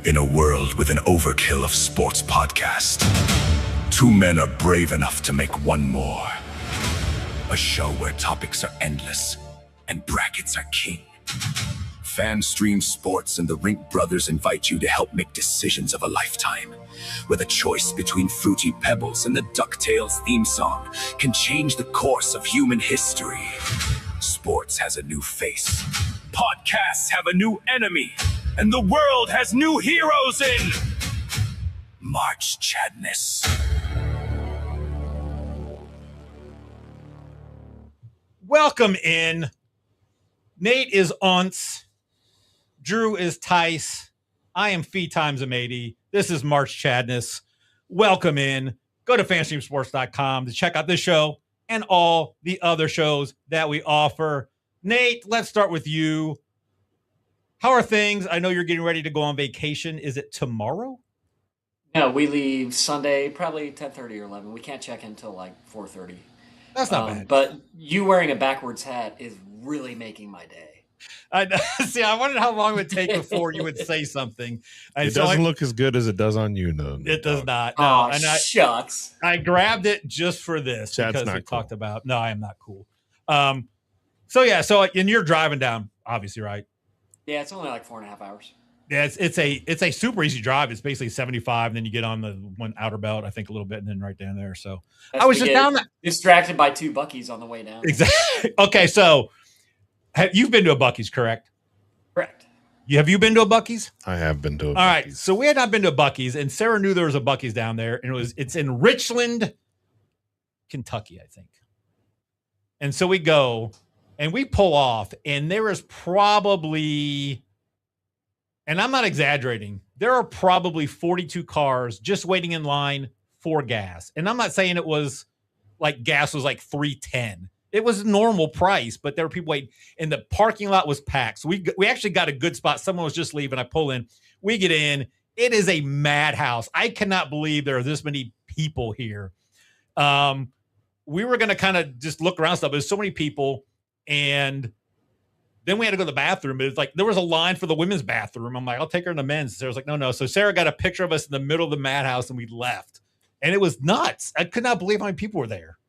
In a world with an overkill of sports podcasts, two men are brave enough to make one more. A show where topics are endless and brackets are king. Fan stream sports and the Rink Brothers invite you to help make decisions of a lifetime. Where the choice between Fruity Pebbles and the DuckTales theme song can change the course of human history. Sports has a new face. Podcasts have a new enemy. And the world has new heroes in March Chadness. Welcome in. Nate is Unce. Drew is Tice. I am Fee times a matey. This is March Chadness. Welcome in. Go to fanstreamsports.com to check out this show and all the other shows that we offer. Nate, let's start with you. How are things? I know you're getting ready to go on vacation. Is it tomorrow? No, we leave Sunday, probably 10:30 or 11. We can't check in until like 4:30. That's not bad. But you wearing a backwards hat is really making my day. See, I wondered how long it would take before you would say something. It doesn't look as good as it does on you, though. It does not. No, Oh, and shucks. I grabbed it just for this Chad's because not we cool. talked about. No, I am not cool. And you're driving down, obviously, right? Yeah, it's only like 4.5 hours. Yeah, it's a super easy drive. It's basically 75, and then you get on the one outer belt, I think, a little bit, and then right down there. So I was just down there. Distracted by two Buc-ee's on the way down. Exactly. Okay, so you've been to a Buc-ee's, correct? Correct. Have you been to a Buc-ee's? I have been to a Buc-ee's. All right, so we had not been to a Buc-ee's, and Sarah knew there was a Buc-ee's down there, and it's in Richland, Kentucky, I think. And so we go, and we pull off, and there is probably, and I'm not exaggerating, there are probably 42 cars just waiting in line for gas. And I'm not saying it was like gas was like $3.10. It was normal price, but there were people waiting, and the parking lot was packed. So we actually got a good spot. Someone was just leaving. I pull in. We get in. It is a madhouse. I cannot believe there are this many people here. We were going to kind of just look around stuff. There's so many people, and then we had to go to the bathroom. It was like there was a line for the women's bathroom. I'm like, I'll take her in the men's. Sarah's like, no. So Sarah got a picture of us in the middle of the madhouse, and we left. And it was nuts. I could not believe how many people were there.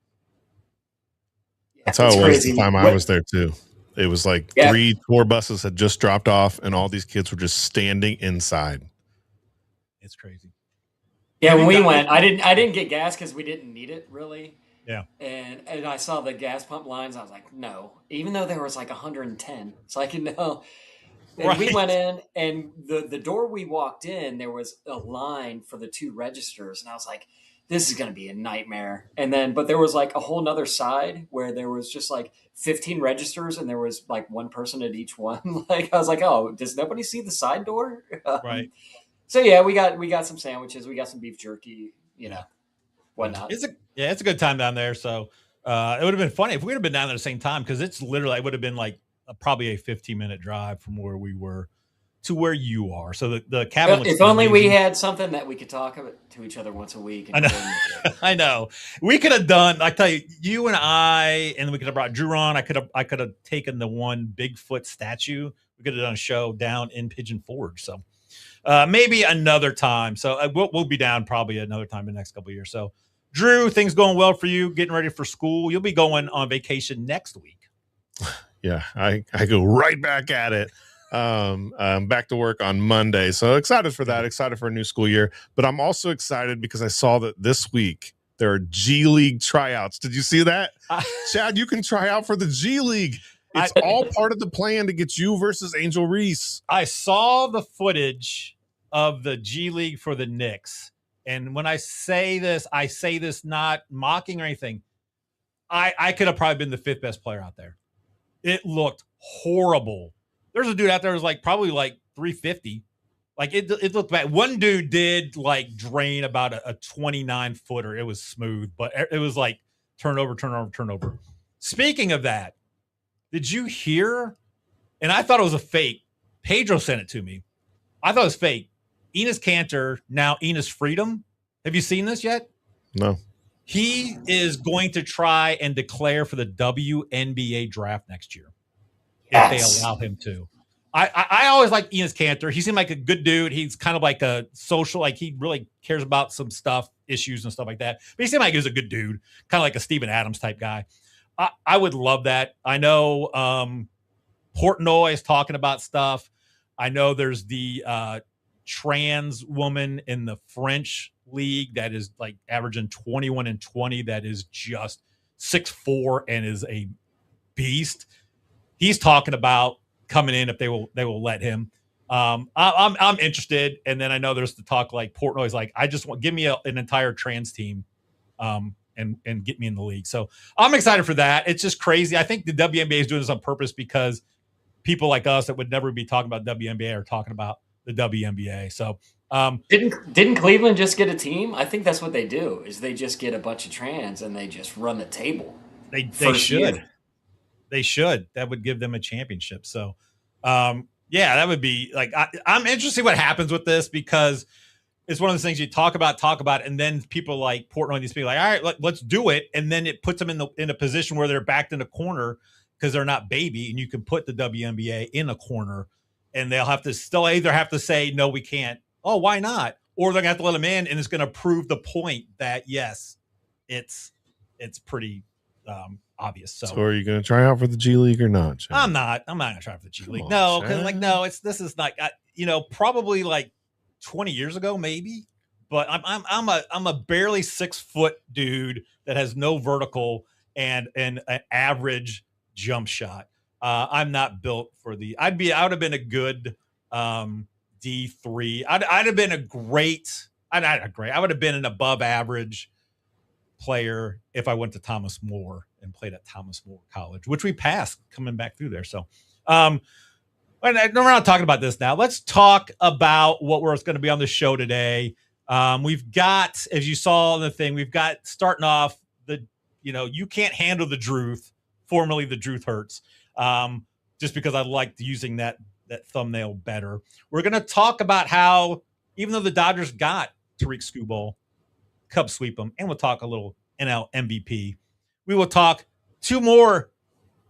That's how it was the time I was there too. It was like 3 tour buses had just dropped off, and all these kids were just standing inside. It's crazy. Yeah, when we went, I didn't get gas because we didn't need it really. Yeah. And I saw the gas pump lines. I was like, no. Even though there was like 110, so I can know. And we went in, and the door we walked in, there was a line for the 2 registers, and I was like, this is going to be a nightmare. But there was like a whole nother side where there was just like 15 registers, and there was like one person at each one. Like, I was like, oh, does nobody see the side door? Right. So yeah, we got some sandwiches. We got some beef jerky, whatnot. It's a good time down there. So it would have been funny if we would have been down there at the same time, because it's literally, it would have been like probably a 15-minute drive from where we were to where you are. So the cabin. If only we had something that we could talk to each other once a week. I know. I know. We could have done. I tell you, you and I, and we could have brought Drew on. I could have taken the one Bigfoot statue. We could have done a show down in Pigeon Forge. So maybe another time. So we'll be down probably another time in the next couple of years. So Drew, things going well for you? Getting ready for school? You'll be going on vacation next week. Yeah, I go right back at it. I'm back to work on Monday. So excited for that. Excited for a new school year. But I'm also excited because I saw that this week there are G League tryouts. Did you see that? Chad, you can try out for the G League. It's all part of the plan to get you versus Angel Reese. I saw the footage of the G League for the Knicks. And when I say this not mocking or anything. I could have probably been the 5th best player out there. It looked horrible. There's a dude out there who's like probably like 350. Like it looked bad. One dude did like drain about a 29-footer. It was smooth, but it was like turnover. Speaking of that, did you hear? And I thought it was a fake. Pedro sent it to me. I thought it was fake. Enes Kanter, now Enes Freedom. Have you seen this yet? No. He is going to try and declare for the WNBA draft next year. Yes. If they allow him to. I always like Enes Kanter. He seemed like a good dude. He's kind of like a social, like he really cares about some stuff, issues and stuff like that. But he seemed like he was a good dude, kind of like a Steven Adams type guy. I would love that. I know Portnoy is talking about stuff. I know there's the trans woman in the French league that is like averaging 21 and 20. That is just 6'4" and is a beast. He's talking about coming in if they will let him. I'm interested. And then I know there's the talk like Portnoy's like, I just want give me an entire trans team, and get me in the league. So I'm excited for that. It's just crazy. I think the WNBA is doing this on purpose because people like us that would never be talking about WNBA are talking about the WNBA. So didn't Cleveland just get a team? I think that's what they do. Is they just get a bunch of trans and they just run the table. They should. They should. That would give them a championship. So, yeah, that would be like I'm interested what happens with this because it's one of those things you talk about, and then people like Portnoy these people like, all right, let's do it, and then it puts them in a position where they're backed in a corner because they're not baby, and you can put the WNBA in a corner, and they'll have to still either have to say no, we can't. Oh, why not? Or they're gonna have to let them in, and it's gonna prove the point that yes, it's pretty obvious. So are you going to try out for the G League or not, Chad? I'm not going to try for the G League. No, because this is not, probably like 20 years ago, maybe. But I'm a barely 6 foot dude that has no vertical and an average jump shot. I'm not built for the. I would have been a good D3. I'd have been a great. I would have been an above average player if I went to Thomas More and played at Thomas More College, which we passed coming back through there. So, we're not talking about this now. Let's talk about what we're going to be on the show today. We've got, as you saw in the thing, we've got starting off you can't handle the Druth, formerly the Druth Hurts, just because I liked using that thumbnail better. We're going to talk about how, even though the Dodgers got Tariq Skubal, Cubs sweep them, and we'll talk a little NL MVP. We will talk 2 more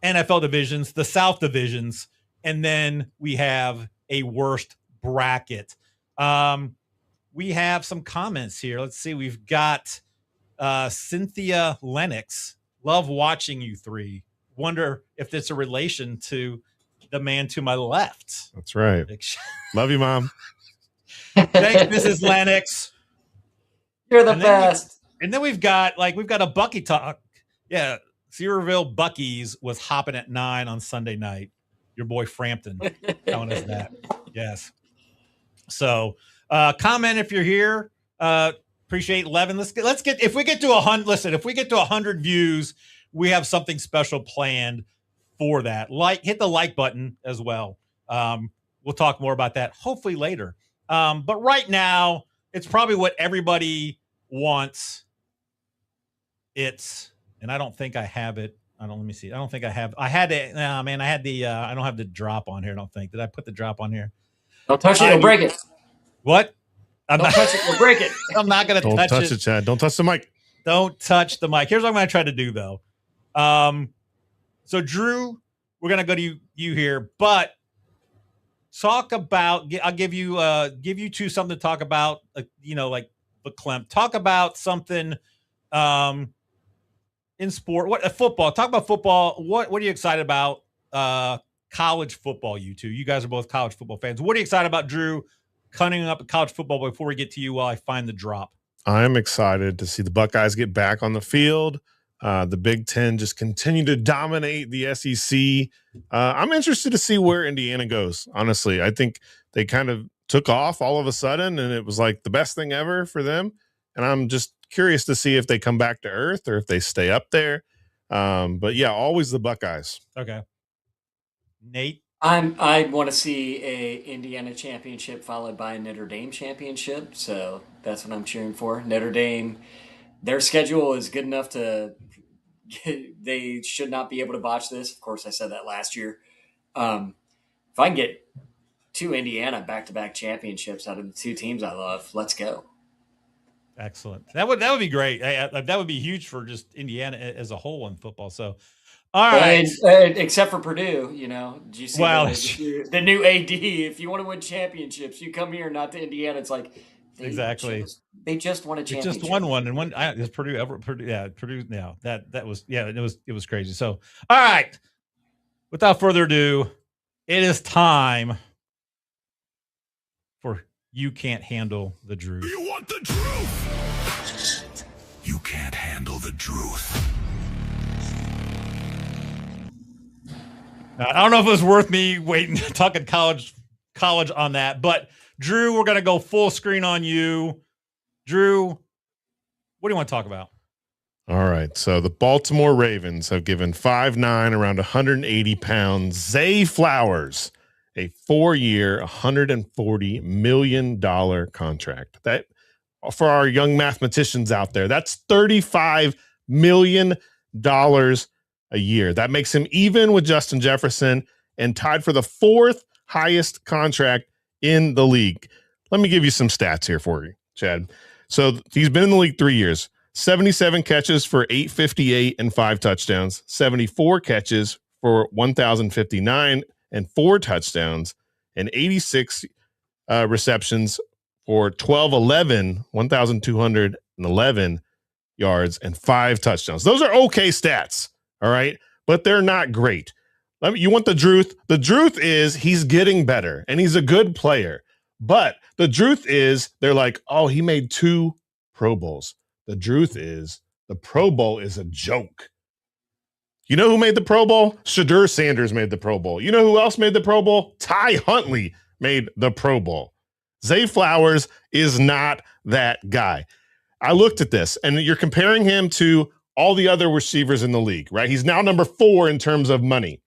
NFL divisions, the South divisions, and then we have a worst bracket. We have some comments here. Let's see. We've got Cynthia Lennox. Love watching you three. Wonder if it's a relation to the man to my left. That's right. Love you, Mom. Thanks, Mrs. Lennox. You're the best. And then we've got a Bucky talk. Yeah, Cedarville Bucky's was hopping at 9 on Sunday night. Your boy Frampton telling us that. Yes. So comment if you're here. Appreciate 11. Let's get if we get to 100. Listen, if we get to 100 views, we have something special planned for that. Hit the like button as well. We'll talk more about that hopefully later. But right now, it's probably what everybody wants. And I don't think I have it. Let me see. I don't think I have. I had it. I had the. I don't have the drop on here. I don't think. Did I put the drop on here? Don't touch it. You'll break it. What? Don't touch it. You'll break it. I'm not going to touch it. Don't touch it, Chad. Don't touch the mic. Don't touch the mic. Here's what I'm going to try to do, though. So Drew, we're going to go to you here, but talk about. I'll give you two something to talk about. Like the Clem. Talk about something. In sport, football? Talk about football. What are you excited about? College football. You two. You guys are both college football fans. What are you excited about, Drew? Cutting up at college football before we get to you while I find the drop. I'm excited to see the Buckeyes get back on the field. The Big Ten just continue to dominate the SEC. I'm interested to see where Indiana goes. Honestly, I think they kind of took off all of a sudden, and it was like the best thing ever for them. And I'm just curious to see if they come back to earth or if they stay up there. But yeah, always the Buckeyes. Okay. Nate? I want to see a Indiana championship followed by a Notre Dame championship. So that's what I'm cheering for. Notre Dame, their schedule is good enough they should not be able to botch this. Of course, I said that last year. If I can get 2 Indiana back-to-back championships out of the 2 teams I love, let's go. Excellent. That would be great. That would be huge for just Indiana as a whole in football. So All right. Except for Purdue, did you see Well, the new AD? If you want to win championships, you come here, not to Indiana. It's like exactly. They just won a They championship. just won one, and one. Is Purdue ever? Purdue, yeah, Purdue. Yeah, that was. Yeah, it was crazy. So, all right. Without further ado, it is time for You Can't Handle the Truth. You want the truth? You can't handle the truth. I don't know if it was worth me waiting, talking college on that, but Drew, we're going to go full screen on you. Drew, what do you want to talk about? All right. So the Baltimore Ravens have given 5'9", around 180 pounds, Zay Flowers a 4-year, $140 million contract. That, for our young mathematicians out there, that's $35 million a year. That makes him even with Justin Jefferson and tied for the 4th highest contract in the league. Let me give you some stats here for you, Chad. So he's been in the league 3 years. 77 catches for 858 and 5 touchdowns, 74 catches for 1,059 and 4 touchdowns, and 86 receptions for 1,211 yards and 5 touchdowns. Those are okay stats, all right, but they're not great. You want the truth? The truth is he's getting better and he's a good player. But the truth is they're like, oh, he made 2 Pro Bowls. The truth is the Pro Bowl is a joke. You know who made the Pro Bowl? Shadur Sanders made the Pro Bowl. You know who else made the Pro Bowl? Ty Huntley made the Pro Bowl. Zay Flowers is not that guy. I looked at this, and you're comparing him to all the other receivers in the league, right? He's now number 4 in terms of money.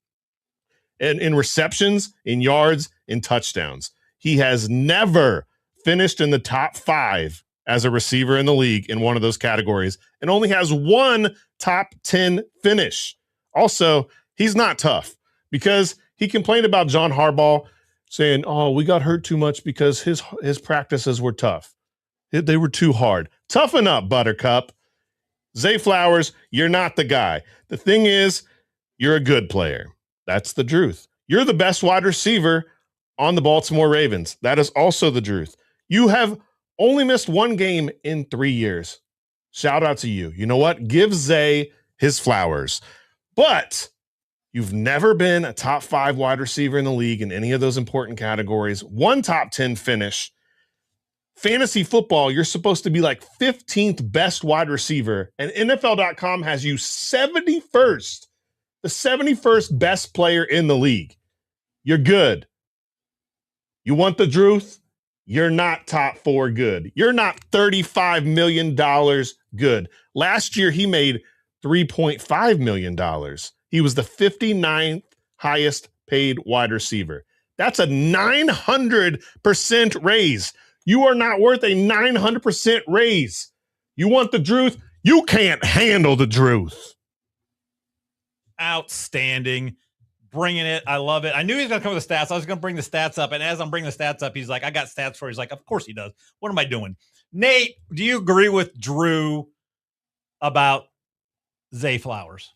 And in receptions, in yards, in touchdowns. He has never finished in the top 5 as a receiver in the league in one of those categories and only has 1 top 10 finish. Also, he's not tough because he complained about John Harbaugh saying, oh, we got hurt too much because his practices were tough. They were too hard. Toughen up, Buttercup. Zay Flowers, you're not the guy. The thing is, you're a good player. That's the truth. You're the best wide receiver on the Baltimore Ravens. That is also the truth. You have only missed 1 game in 3 years. Shout out to you. You know what? Give Zay his flowers. But you've never been a top 5 wide receiver in the league in any of those important categories. 1 top 10 finish. Fantasy football, you're supposed to be like 15th best wide receiver. And NFL.com has you 71st. The 71st best player in the league. You're good. You want the truth? You're not top 4 good. You're not $35 million good. Last year, he made $3.5 million. He was the 59th highest paid wide receiver. That's a 900% raise. You are not worth a 900% raise. You want the truth? You can't handle the truth. Outstanding. Bringing it. I love it. I knew he was going to come with the stats. I was going to bring the stats up. And as I'm bringing the stats up, he's like, I got stats for you. He's like, of course he does. What am I doing? Nate, do you agree with Drew about Zay Flowers?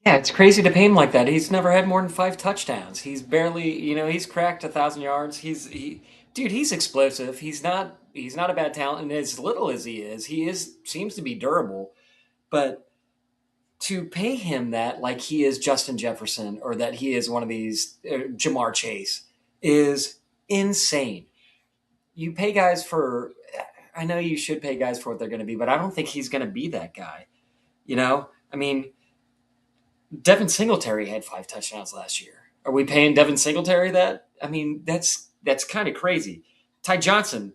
Yeah, it's crazy to pay him like that. He's never had more than 5 touchdowns. He's barely, he's cracked 1,000 yards. He's explosive. He's not a bad talent. And as little as he seems to be durable. But to pay him that like he is Justin Jefferson or that he is one of these Jamar Chase is insane. You pay guys for, I know you should pay guys for what they're going to be, but I don't think he's going to be that guy. I mean, Devin Singletary had 5 touchdowns last year. Are we paying Devin Singletary that? I mean, that's kind of crazy. Ty Johnson,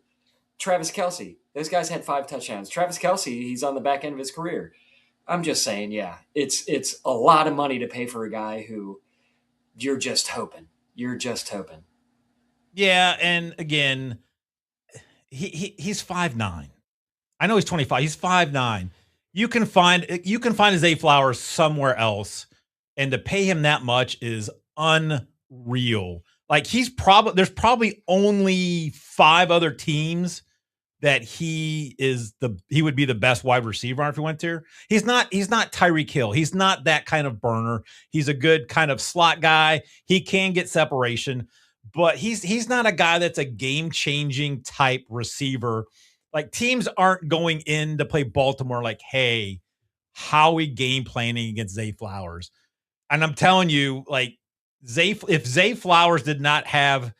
Travis Kelce, those guys had 5 touchdowns. Travis Kelce, he's on the back end of his career. I'm just saying, yeah, it's a lot of money to pay for a guy who you're just hoping. Yeah, and again, he's 5'9". I know he's 25. He's 5'9". You can find a Zay Flowers somewhere else, and to pay him that much is unreal. Like there's probably only 5 other teams that he would be the best wide receiver if he went there. He's not Tyreek Hill. He's not that kind of burner. He's a good kind of slot guy. He can get separation, but he's not a guy that's a game-changing type receiver. Like, teams aren't going in to play Baltimore like, hey, how are we game planning against Zay Flowers? And I'm telling you, like, if Zay Flowers did not have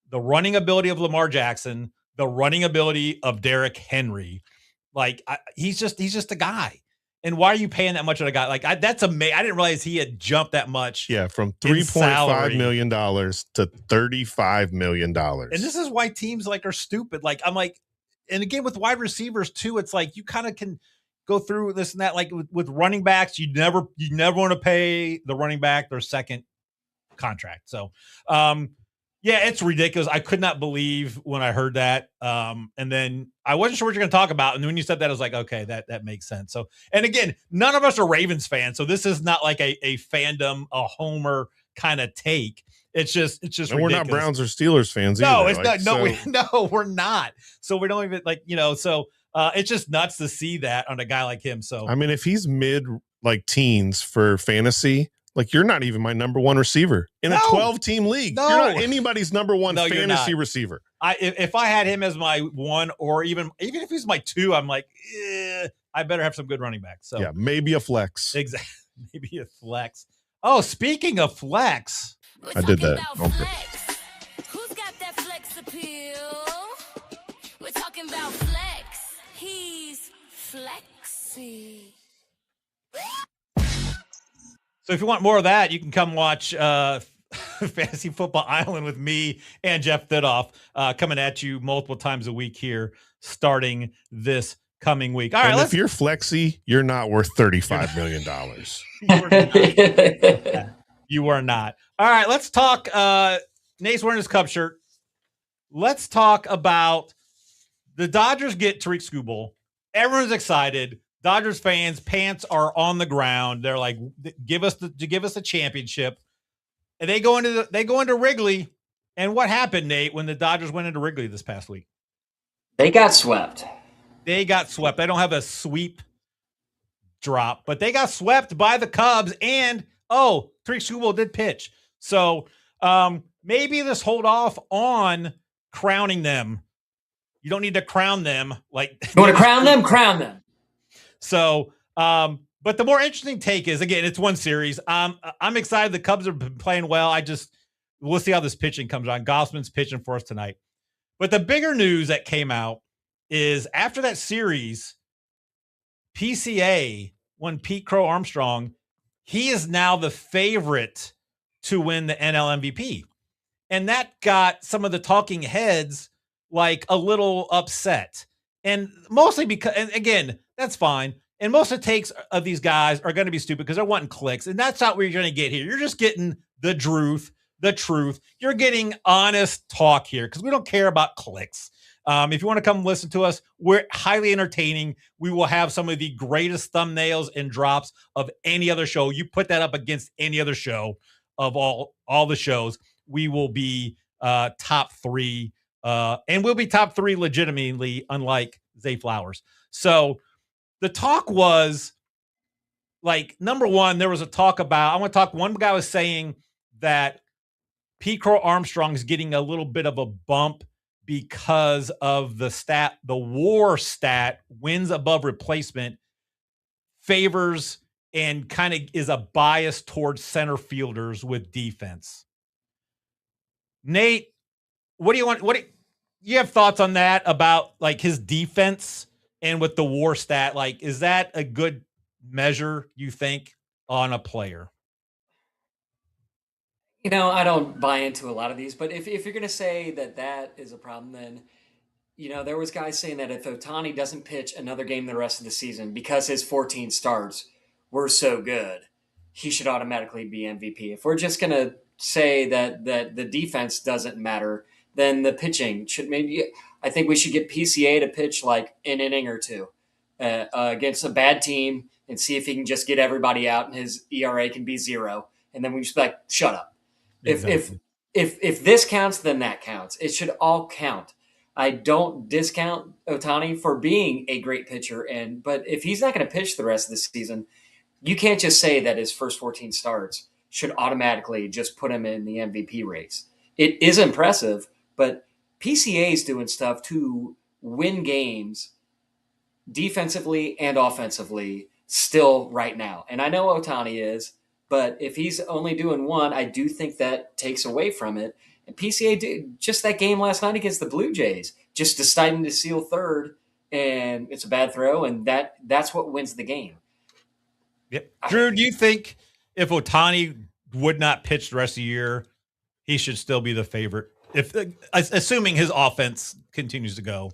the running ability of Lamar Jackson, the running ability of Derrick Henry, like, he's just a guy. And why are you paying that much on a guy? Like, that's amazing. I didn't realize he had jumped that much. Yeah, from $3.5 million to $35 million. And this is why teams like are stupid. Like, I'm like, and again with wide receivers too, it's like you kind of can go through this and that. Like with running backs, you never want to pay the running back their second contract. So, yeah, it's ridiculous. I could not believe when I heard that. And then I wasn't sure what you're going to talk about. And when you said that, I was like, okay, that makes sense. So, and again, none of us are Ravens fans. So this is not like a fandom, a homer kind of take. It's just and we're not Browns or Steelers fans no, either. It's like, not. No, we're not. So we don't even it's just nuts to see that on a guy like him. So, I mean, if he's mid like teens for fantasy, like, you're not even my number one receiver in a 12-team league. No. You're not anybody's number one fantasy receiver. If I had him as my one, or even if he's my two, I'm like, I better have some good running backs. So yeah, maybe a flex. Exactly, maybe a flex. Oh, speaking of flex, I did that. Flex. Who's got that flex appeal? We're talking about flex. He's flexy. So if you want more of that, you can come watch Fantasy Football Island with me and Jeff Thidoff coming at you multiple times a week here, starting this coming week. All right, if you're flexy, you're not worth $35 million. You are not. All right, let's talk. Nate's wearing his Cub shirt. Let's talk about the Dodgers get Tariq Skubal. Everyone's excited. Dodgers fans' pants are on the ground. They're like, give us a championship. And they go into Wrigley. And what happened, Nate, when the Dodgers went into Wrigley this past week? They got swept. They don't have a sweep drop, but they got swept by the Cubs. And Tariq Skubal did pitch. So maybe let's hold off on crowning them. You don't need to crown them. Like, you want to crown them? Crown them. So, but the more interesting take is, again, it's one series. I'm excited. The Cubs have been playing well. We'll see how this pitching comes on. Gossman's pitching for us tonight. But the bigger news that came out is after that series, PCA, when Pete Crow Armstrong, he is now the favorite to win the NL MVP. And that got some of the talking heads like a little upset. And mostly because, and again, that's fine. And most of the takes of these guys are going to be stupid because they're wanting clicks. And that's not what you're going to get here. You're just getting the truth. You're getting honest talk here because we don't care about clicks. If you want to come listen to us, we're highly entertaining. We will have some of the greatest thumbnails and drops of any other show. You put that up against any other show of all the shows. We will be top three. And we'll be top three legitimately, unlike Zay Flowers. So the talk was like, number one, there was a talk about, one guy was saying that Pete Crow Armstrong is getting a little bit of a bump because of the WAR stat, wins above replacement, favors and kind of is a bias towards center fielders with defense. Nate, what do you have thoughts on that about like his defense and with the WAR stat? Like, is that a good measure, you think, on a player? I don't buy into a lot of these, but if you're going to say that is a problem, then, there was guys saying that if Ohtani doesn't pitch another game the rest of the season because his 14 starts were so good, he should automatically be MVP. If we're just going to say that the defense doesn't matter, then the pitching should I think we should get PCA to pitch like an inning or two against a bad team and see if he can just get everybody out and his ERA can be 0. And then we just be like, shut up. Exactly. If this counts, then that counts. It should all count. I don't discount Ohtani for being a great pitcher, but if he's not going to pitch the rest of the season, you can't just say that his first 14 starts should automatically just put him in the MVP race. It is impressive, but PCA is doing stuff to win games defensively and offensively still right now. And I know Ohtani is, but if he's only doing one, I do think that takes away from it. And PCA did just that game last night against the Blue Jays, just deciding to seal third, and it's a bad throw, and that's what wins the game. Yep. Drew, do you think if Ohtani would not pitch the rest of the year, he should still be the favorite? If assuming his offense continues to go.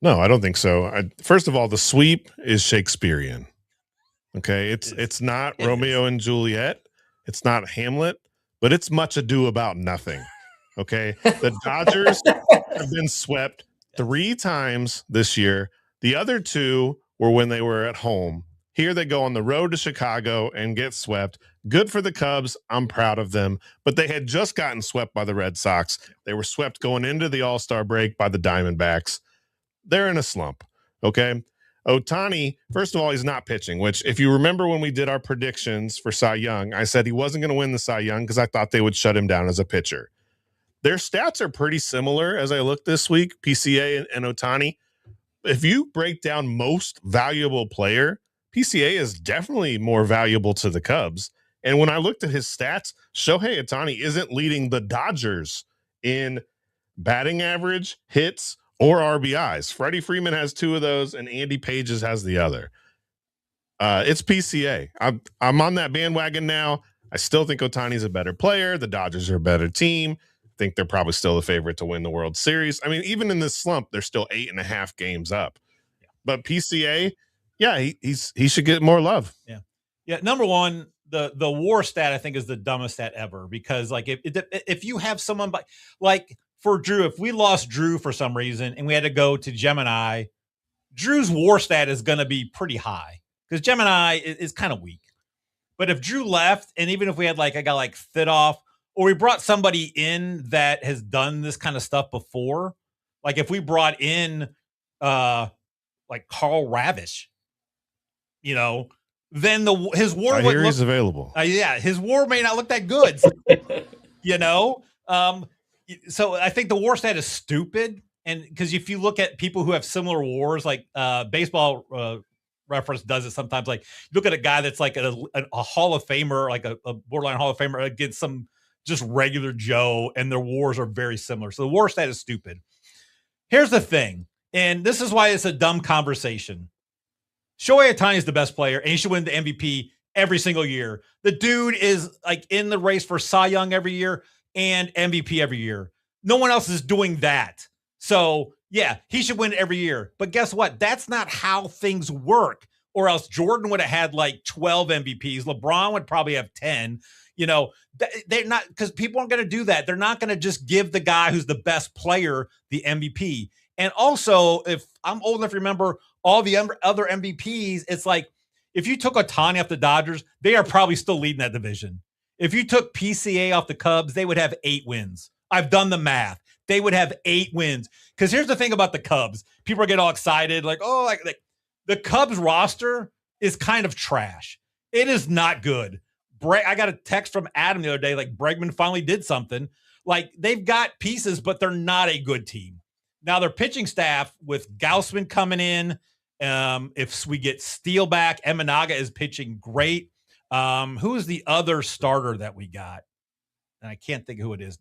No, I don't think so. First of all, the sweep is Shakespearean. Okay, it's not Romeo and Juliet. It's not Hamlet, but it's Much Ado About Nothing. Okay, the Dodgers have been swept 3 times this year. The other 2 were when they were at home. Here they go on the road to Chicago and get swept. Good for the Cubs. I'm proud of them. But they had just gotten swept by the Red Sox. They were swept going into the All-Star break by the Diamondbacks. They're in a slump. Okay. Ohtani, first of all, he's not pitching, which if you remember when we did our predictions for Cy Young, I said he wasn't going to win the Cy Young because I thought they would shut him down as a pitcher. Their stats are pretty similar as I looked this week, PCA and Ohtani. If you break down most valuable player, PCA is definitely more valuable to the Cubs. And when I looked at his stats, Shohei Ohtani isn't leading the Dodgers in batting average, hits, or RBIs. Freddie Freeman has 2 of those, and Andy Pages has the other. It's PCA. I'm on that bandwagon now. I still think Ohtani's a better player. The Dodgers are a better team. I think they're probably still the favorite to win the World Series. I mean, even in this slump, they're still 8.5 games up. But PCA, yeah, he should get more love. Yeah. Number one, the WAR stat I think is the dumbest stat ever, because like if you have someone like for Drew, if we lost Drew for some reason and we had to go to Gemini, Drew's WAR stat is going to be pretty high because Gemini is kind of weak. But if Drew left, and even if we had like a guy like Thidoff, or we brought somebody in that has done this kind of stuff before, like if we brought in like Carl Ravish, then his WAR I hear he's available. Yeah, his WAR may not look that good. So I think the WAR stat is stupid, and because if you look at people who have similar WARs, like Baseball Reference does it sometimes. Like you look at a guy that's like a Hall of Famer, like a borderline Hall of Famer against some just regular Joe, and their WARs are very similar. So the WAR stat is stupid. Here's the thing, and this is why it's a dumb conversation. Shohei Ohtani is the best player, and he should win the MVP every single year. The dude is like in the race for Cy Young every year and MVP every year. No one else is doing that. So yeah, he should win every year. But guess what? That's not how things work. Or else Jordan would have had like 12 MVPs. LeBron would probably have 10. They're not, because people aren't going to do that. They're not going to just give the guy who's the best player the MVP. And also, if I'm old enough to remember all the other MVPs, it's like if you took Ohtani off the Dodgers, they are probably still leading that division. If you took PCA off the Cubs, they would have 8 wins. I've done the math. They would have 8 wins. Because here's the thing about the Cubs. People get all excited, like, oh, like the Cubs roster is kind of trash. It is not good. I got a text from Adam the other day, like Bregman finally did something. Like they've got pieces, but they're not a good team. Now their pitching staff with Gaussman coming in, if we get Steele back, Eminaga is pitching great. Who is the other starter that we got? And I can't think who it is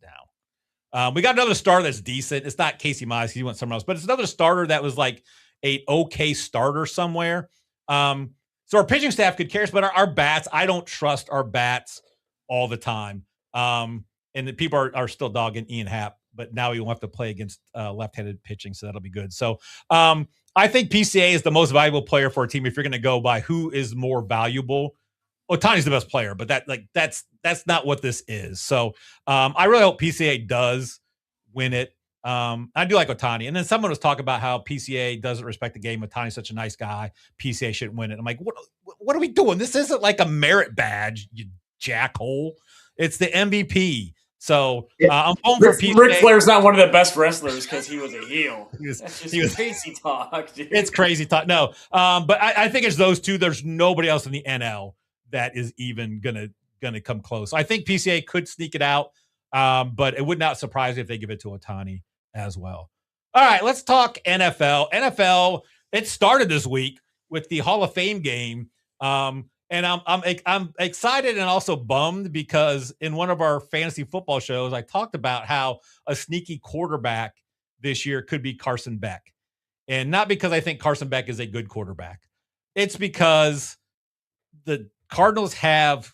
now. We got another starter that's decent. It's not Casey Mize. He went somewhere else, but it's another starter that was like a okay starter somewhere. So our pitching staff could care, but our bats, I don't trust our bats all the time. And the people are still dogging Ian Happ, but now he won't have to play against left-handed pitching, so that'll be good. So I think PCA is the most valuable player for a team if you're going to go by who is more valuable. Ohtani's the best player, but that's not what this is. So I really hope PCA does win it. I do like Ohtani. And then someone was talking about how PCA doesn't respect the game. Ohtani's such a nice guy. PCA shouldn't win it. I'm like, what are we doing? This isn't like a merit badge, you jackhole. It's the MVP. So Yeah. I'm going for Ric PCA. Flair's not one of the best wrestlers because he was a heel. That's he was- crazy talk, dude. It's crazy talk. No, but I think it's those two. There's nobody else in the NL that is even gonna come close. I think PCA could sneak it out, but it would not surprise me if they give it to Ohtani as well. All right, let's talk NFL. NFL, it started this week with the Hall of Fame game. And I'm excited and also bummed because in one of our fantasy football shows, I talked about how a sneaky quarterback this year could be Carson Beck. And not because I think Carson Beck is a good quarterback. It's because the Cardinals have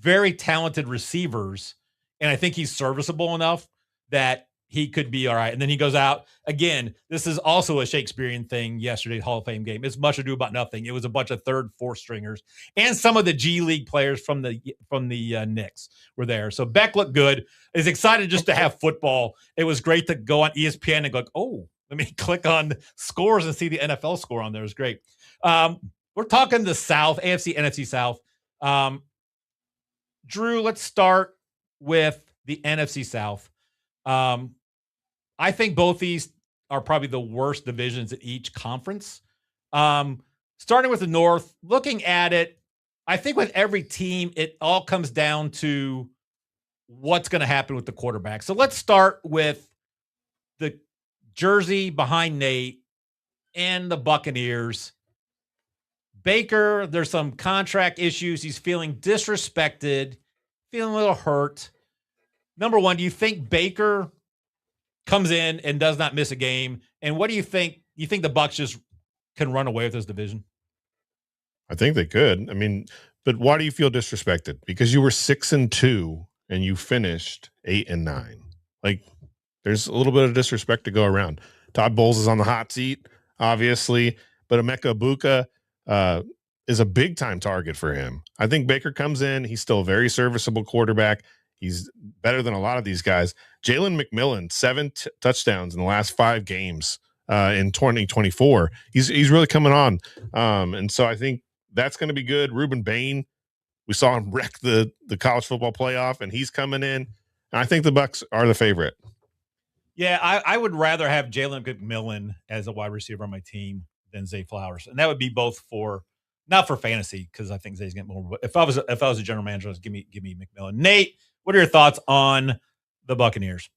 very talented receivers, and I think he's serviceable enough that he could be all right. And then he goes out again. This is also a Shakespearean thing. Yesterday's Hall of Fame game. It's much ado about nothing. It was a bunch of third, fourth stringers, and some of the G League players from the Knicks were there. So Beck looked good. Is excited just to have football. It was great to go on ESPN and go, oh, let me click on scores and see the NFL score on there. It was great. We're talking the South, AFC, NFC South. Drew, let's start with the NFC South. I think both these are probably the worst divisions in each conference. Starting with the North, looking at it, I think with every team, it all comes down to what's going to happen with the quarterback. So let's start with the jersey behind Nate and the Buccaneers. Baker, there's some contract issues. He's feeling disrespected, feeling a little hurt. Number one, do you think Baker comes in and does not miss a game? And what do you think? You think the Bucs just can run away with this division? I think they could. I mean, but why do you feel disrespected? Because you were 6-2 and you finished 8-9. Like, there's a little bit of disrespect to go around. Todd Bowles is on the hot seat, obviously, but Emeka Egbuka is a big time target for him. I think Baker comes in. He's still a very serviceable quarterback. He's better than a lot of these guys. Jalen McMillan, 7 touchdowns in the last 5 games in 2024. He's really coming on. And so I think that's going to be good. Reuben Bain, we saw him wreck the college football playoff, and he's coming in. And I think the Bucs are the favorite. Yeah, I would rather have Jalen McMillan as a wide receiver on my team than Zay Flowers. And that would be both for, not for fantasy, because I think Zay's getting more. But if I was a general manager, give me McMillan. Nate, what are your thoughts on the Buccaneers?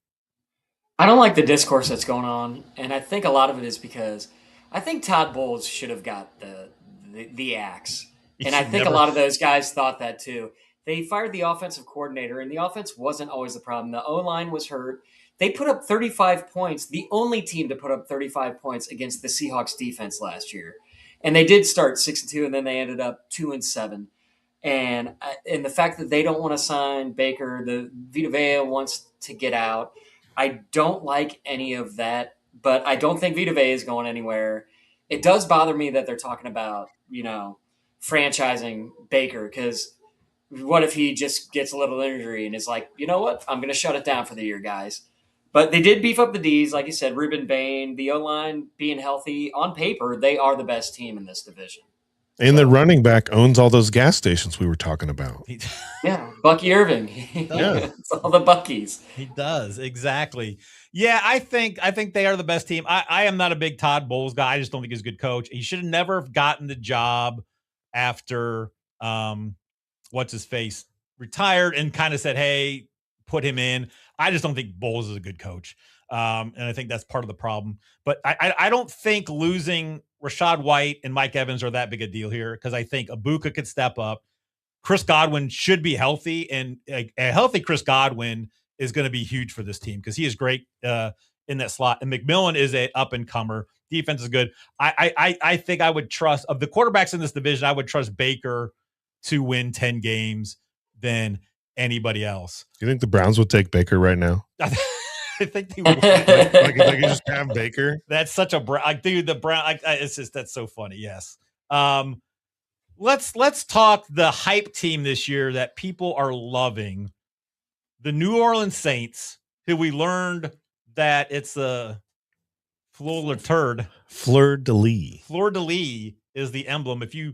I don't like the discourse that's going on, and I think a lot of it is because I think Todd Bowles should have got the axe. And I think a lot of those guys thought that too. They fired the offensive coordinator, and the offense wasn't always the problem. The O-line was hurt. They put up 35 points, the only team to put up 35 points against the Seahawks defense last year. And they did start 6-2, and then they ended up 2-7. And the fact that they don't want to sign Baker, the Vita Vea wants to get out. I don't like any of that, but I don't think Vita Vea is going anywhere. It does bother me that they're talking about, franchising Baker, because what if he just gets a little injury and is like, you know what, I'm going to shut it down for the year, guys. But they did beef up the Ds, like you said, Reuben Bain, the O-line being healthy. On paper, they are the best team in this division. And the running back owns all those gas stations we were talking about. Yeah, Bucky Irving. Yeah. It's all the Buckies. He does, exactly. Yeah, I think they are the best team. I am not a big Todd Bowles guy. I just don't think he's a good coach. He should have never gotten the job after what's his face retired and kind of said, hey, put him in. I just don't think Bowles is a good coach. And I think that's part of the problem. But I don't think losing Rashad White and Mike Evans are that big a deal here, because I think Egbuka could step up. Chris Godwin should be healthy, and a healthy Chris Godwin is going to be huge for this team because he is great in that slot. And McMillan is a up and comer. Defense is good. I think I would trust, of the quarterbacks in this division, I would trust Baker to win 10 games than anybody else. You think the Browns would take Baker right now? I think they would. Like if they could just have Baker. That's such a dude. The Brown. It's just, that's so funny. Yes. Let's talk the hype team this year that people are loving. The New Orleans Saints, who we learned that it's a fleur de lis. Fleur de lis is the emblem. If you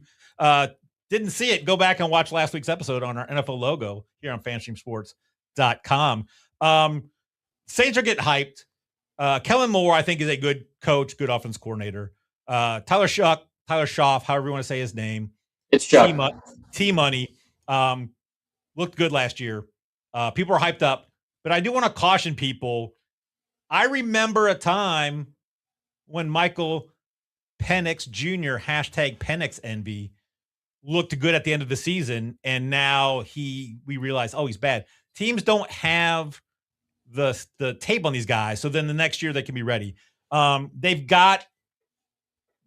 didn't see it, go back and watch last week's episode on our NFL logo here on FanStreamSports.com. Saints are getting hyped. Kellen Moore, I think, is a good coach, good offense coordinator. Tyler Schaff, however you want to say his name. It's Chuck. T-Money looked good last year. People are hyped up. But I do want to caution people. I remember a time when Michael Penix Jr., hashtag Penix Envy, looked good at the end of the season, and now we realize, oh, he's bad. Teams don't have the tape on these guys, so then the next year they can be ready. They've got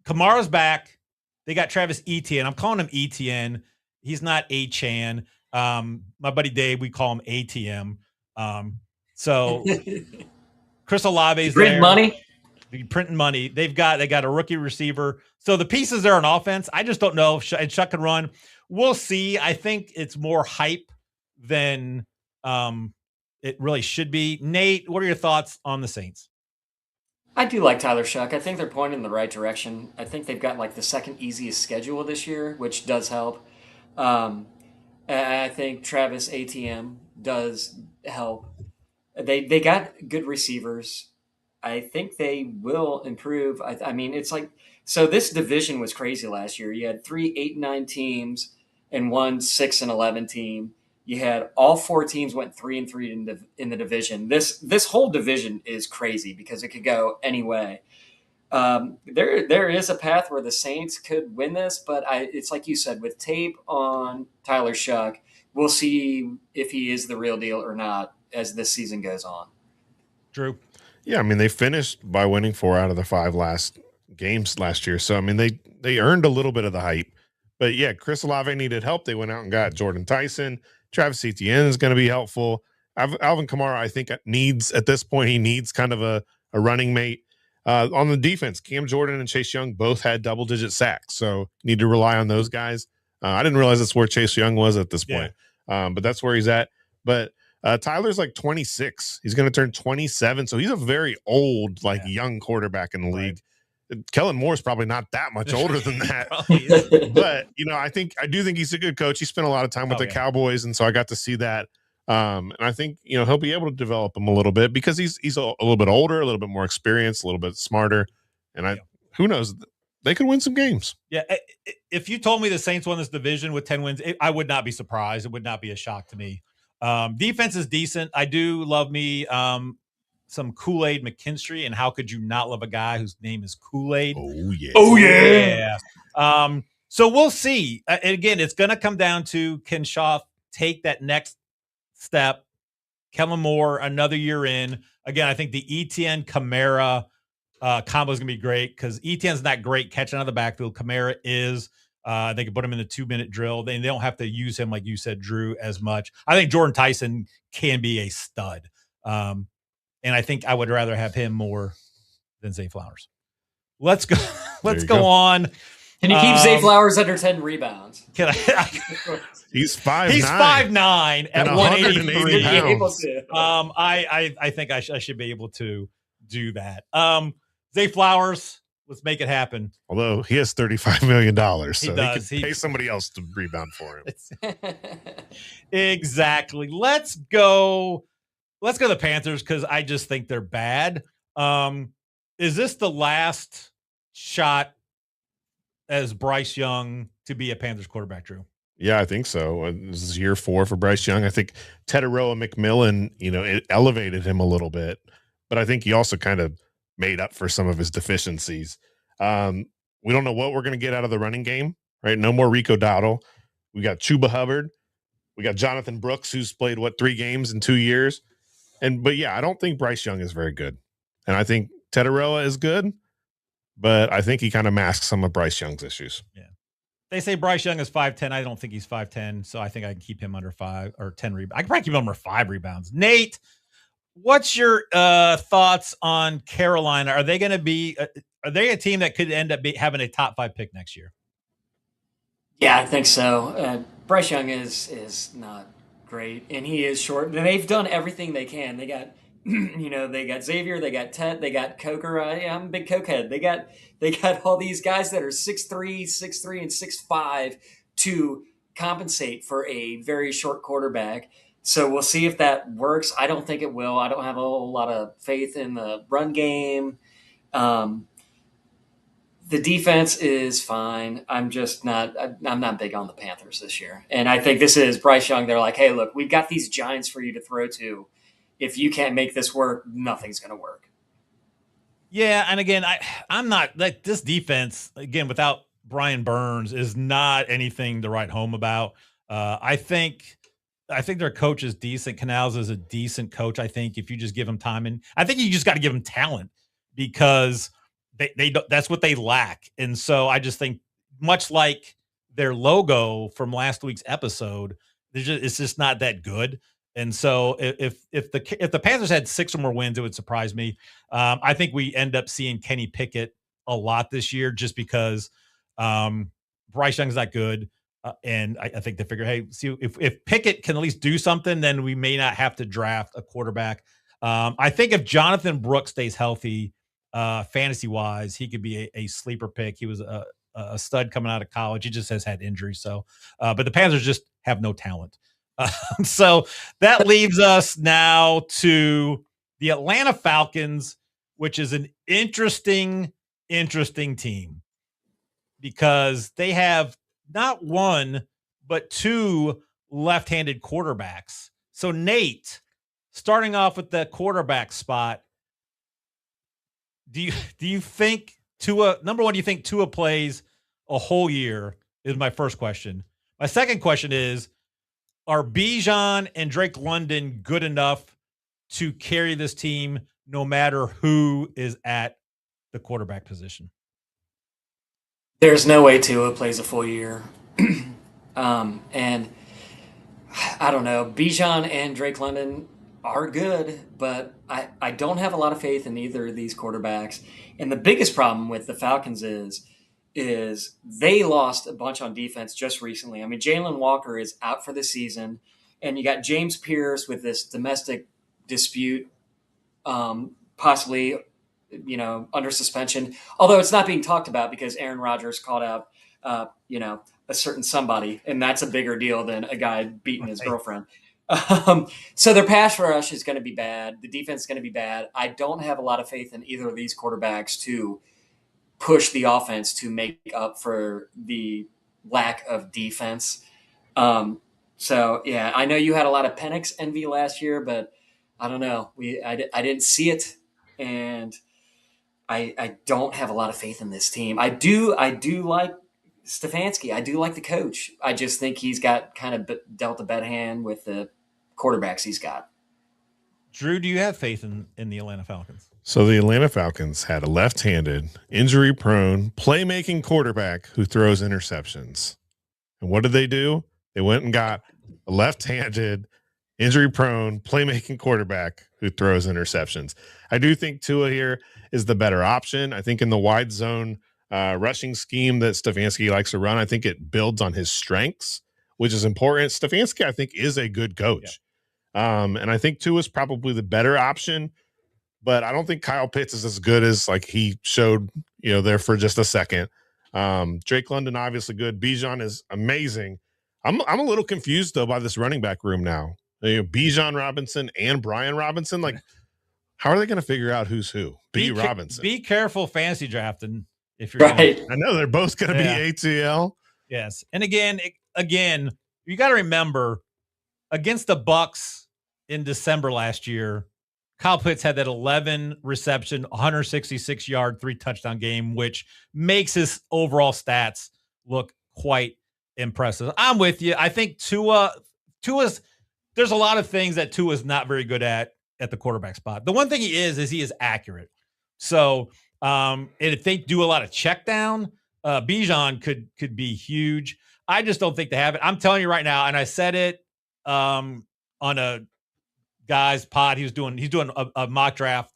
Kamara's back. They got Travis Etienne. I'm calling him Etienne. He's not A-Chan. My buddy Dave, we call him ATM. So Chris Olave's there. Money. Printing money. They got a rookie receiver. So the pieces there on offense, I just don't know if Chuck can run. We'll see. I think it's more hype than it really should be. Nate, what are your thoughts on the Saints? I do like Tyler Shuck. I think they're pointing in the right direction. I think they've got like the second easiest schedule this year, which does help. I think Travis ATM does help. They got good receivers. I think they will improve. I mean, it's like, so this division was crazy last year. You had 3 8-9 teams and 1 6-11 team. You had all 4 teams went 3-3 in the division. This whole division is crazy because it could go any way. There is a path where the Saints could win this, but it's like you said, with tape on Tyler Shuck, we'll see if he is the real deal or not as this season goes on. Drew? Yeah, I mean, they finished by winning 4 out of the 5 last games last year. So, I mean, they earned a little bit of the hype. But, yeah, Chris Olave needed help. They went out and got Jordan Tyson. Travis Etienne is going to be helpful. Alvin Kamara, I think, at this point, he needs kind of a running mate. On the defense, Cam Jordan and Chase Young both had double-digit sacks. So, need to rely on those guys. I didn't realize that's where Chase Young was at this point. But that's where he's at. But Tyler's like 26. He's going to turn 27. So he's a very old, young quarterback in the league. Kellen Moore's probably not that much older than that. But, I do think he's a good coach. He spent a lot of time with the Cowboys. And so I got to see that. And I think, he'll be able to develop him a little bit because he's a little bit older, a little bit more experienced, a little bit smarter. And who knows? They could win some games. Yeah. If you told me the Saints won this division with 10 wins, I would not be surprised. It would not be a shock to me. Defense is decent. I do love me some Kool-Aid McKinstry, and how could you not love a guy whose name is Kool-Aid? Oh, yeah. So we'll see. And again, it's going to come down to, can Schaff take that next step? Kellen Moore, another year in. Again, I think the Etienne Kamara combo is going to be great because Etienne's not great catching out of the backfield. Kamara is. They can put him in the 2-minute drill. They don't have to use him, like you said, Drew, as much. I think Jordan Tyson can be a stud. And I think I would rather have him more than Zay Flowers. Let's go. Let's go on. Can you keep Zay Flowers under 10 rebounds? Can I? He's 5'9". He's 5'9" at 183 pounds. I think I should be able to do that. Zay Flowers, let's make it happen. Although he has $35 million, so he could pay somebody else to rebound for him. Exactly. Let's go to the Panthers because I just think they're bad. Is this the last shot as Bryce Young to be a Panthers quarterback, Drew? Yeah, I think so. This is year 4 for Bryce Young. I think Tedderoa McMillan, it elevated him a little bit, but I think he also kind of made up for some of his deficiencies. We don't know what we're going to get out of the running game, right? No more Rico Dowdle. We got Chuba Hubbard. We got Jonathan Brooks, who's played 3 games in 2 years. But yeah, I don't think Bryce Young is very good. And I think Tedderoa is good, but I think he kind of masks some of Bryce Young's issues. Yeah. They say Bryce Young is 5'10". I don't think he's 5'10", so I think I can keep him under 5 or 10 rebounds. I can probably keep him under 5 rebounds. Nate, what's your thoughts on Carolina? Are they going to be are they a team that could end up having a top 5 pick next year? Yeah, I think so. Bryce Young is not great, and he is short. They've done everything they can. They got, they got Xavier, they got Ted, they got Coker. I'm a big cokehead. They got all these guys that are 6'3", and 6'5" to compensate for a very short quarterback. So we'll see if that works. I don't think it will. I don't have a whole lot of faith in the run game. The defense is fine. I'm not big on the Panthers this year. And I think this is Bryce Young. They're like, hey, look, we've got these giants for you to throw to. If you can't make this work, nothing's going to work. Yeah, and again, I'm not like this defense again without Brian Burns is not anything to write home about. I think their coach is decent. Canals is a decent coach. I think if you just give him time, and I think you just got to give him talent because they that's what they lack. And so I just think much like their logo from last week's episode, it's just not that good. And so if the Panthers had 6 or more wins, it would surprise me. I think we end up seeing Kenny Pickett a lot this year just because Bryce Young's not good. And I think they figure, hey, see if Pickett can at least do something, then we may not have to draft a quarterback. I think if Jonathan Brooks stays healthy, fantasy wise, he could be a sleeper pick. He was a stud coming out of college. He just has had injuries. So, but the Panthers just have no talent. So that leaves us now to the Atlanta Falcons, which is an interesting team because they have not one, but 2 left-handed quarterbacks. So Nate, starting off with the quarterback spot, do you think Tua, number one, do you think Tua plays a whole year is my first question. My second question is, are Bijan and Drake London good enough to carry this team no matter who is at the quarterback position? There's no way Tua plays a full year. And I don't know. Bijan and Drake London are good, but I don't have a lot of faith in either of these quarterbacks. And the biggest problem with the Falcons is they lost a bunch on defense just recently. I mean, Jalen Walker is out for the season, and you got James Pierce with this domestic dispute, possibly, under suspension. Although it's not being talked about because Aaron Rodgers called out, a certain somebody, and that's a bigger deal than a guy beating his girlfriend. So their pass rush is going to be bad. The defense is going to be bad. I don't have a lot of faith in either of these quarterbacks to push the offense to make up for the lack of defense. So yeah, I know you had a lot of Penix envy last year, but I don't know. I didn't see it, and I don't have a lot of faith in this team. I do like Stefanski. I do like the coach. I just think he's got kind of dealt a bad hand with the quarterbacks he's got. Drew, do you have faith in the Atlanta Falcons? So the Atlanta Falcons had a left-handed, injury-prone, playmaking quarterback who throws interceptions. And what did they do? They went and got a left-handed, injury-prone, playmaking quarterback who throws interceptions. I do think Tua here is the better option. I think in the wide zone rushing scheme that Stefanski likes to run, I think it builds on his strengths, which is important. Stefanski, I think, is a good coach. Yeah. And I think Tua is probably the better option. But I don't think Kyle Pitts is as good as like he showed, there for just a second. Drake London, obviously good. Bijan is amazing. I'm a little confused though by this running back room now. Bijan Robinson and Brian Robinson. Like, how are they going to figure out who's who? Robinson. Be careful fantasy drafting if you're right. I know they're both going to be ATL. Yes, and again, you got to remember against the Bucks in December last year. Kyle Pitts had that 11 reception, 166 yard, 3 touchdown game, which makes his overall stats look quite impressive. I'm with you. I think Tua's there's a lot of things that Tua's not very good at the quarterback spot. The one thing he is accurate. So, and if they do a lot of check down, Bijan could be huge. I just don't think they have it. I'm telling you right now, and I said it on a guy's pod. He's doing a mock draft,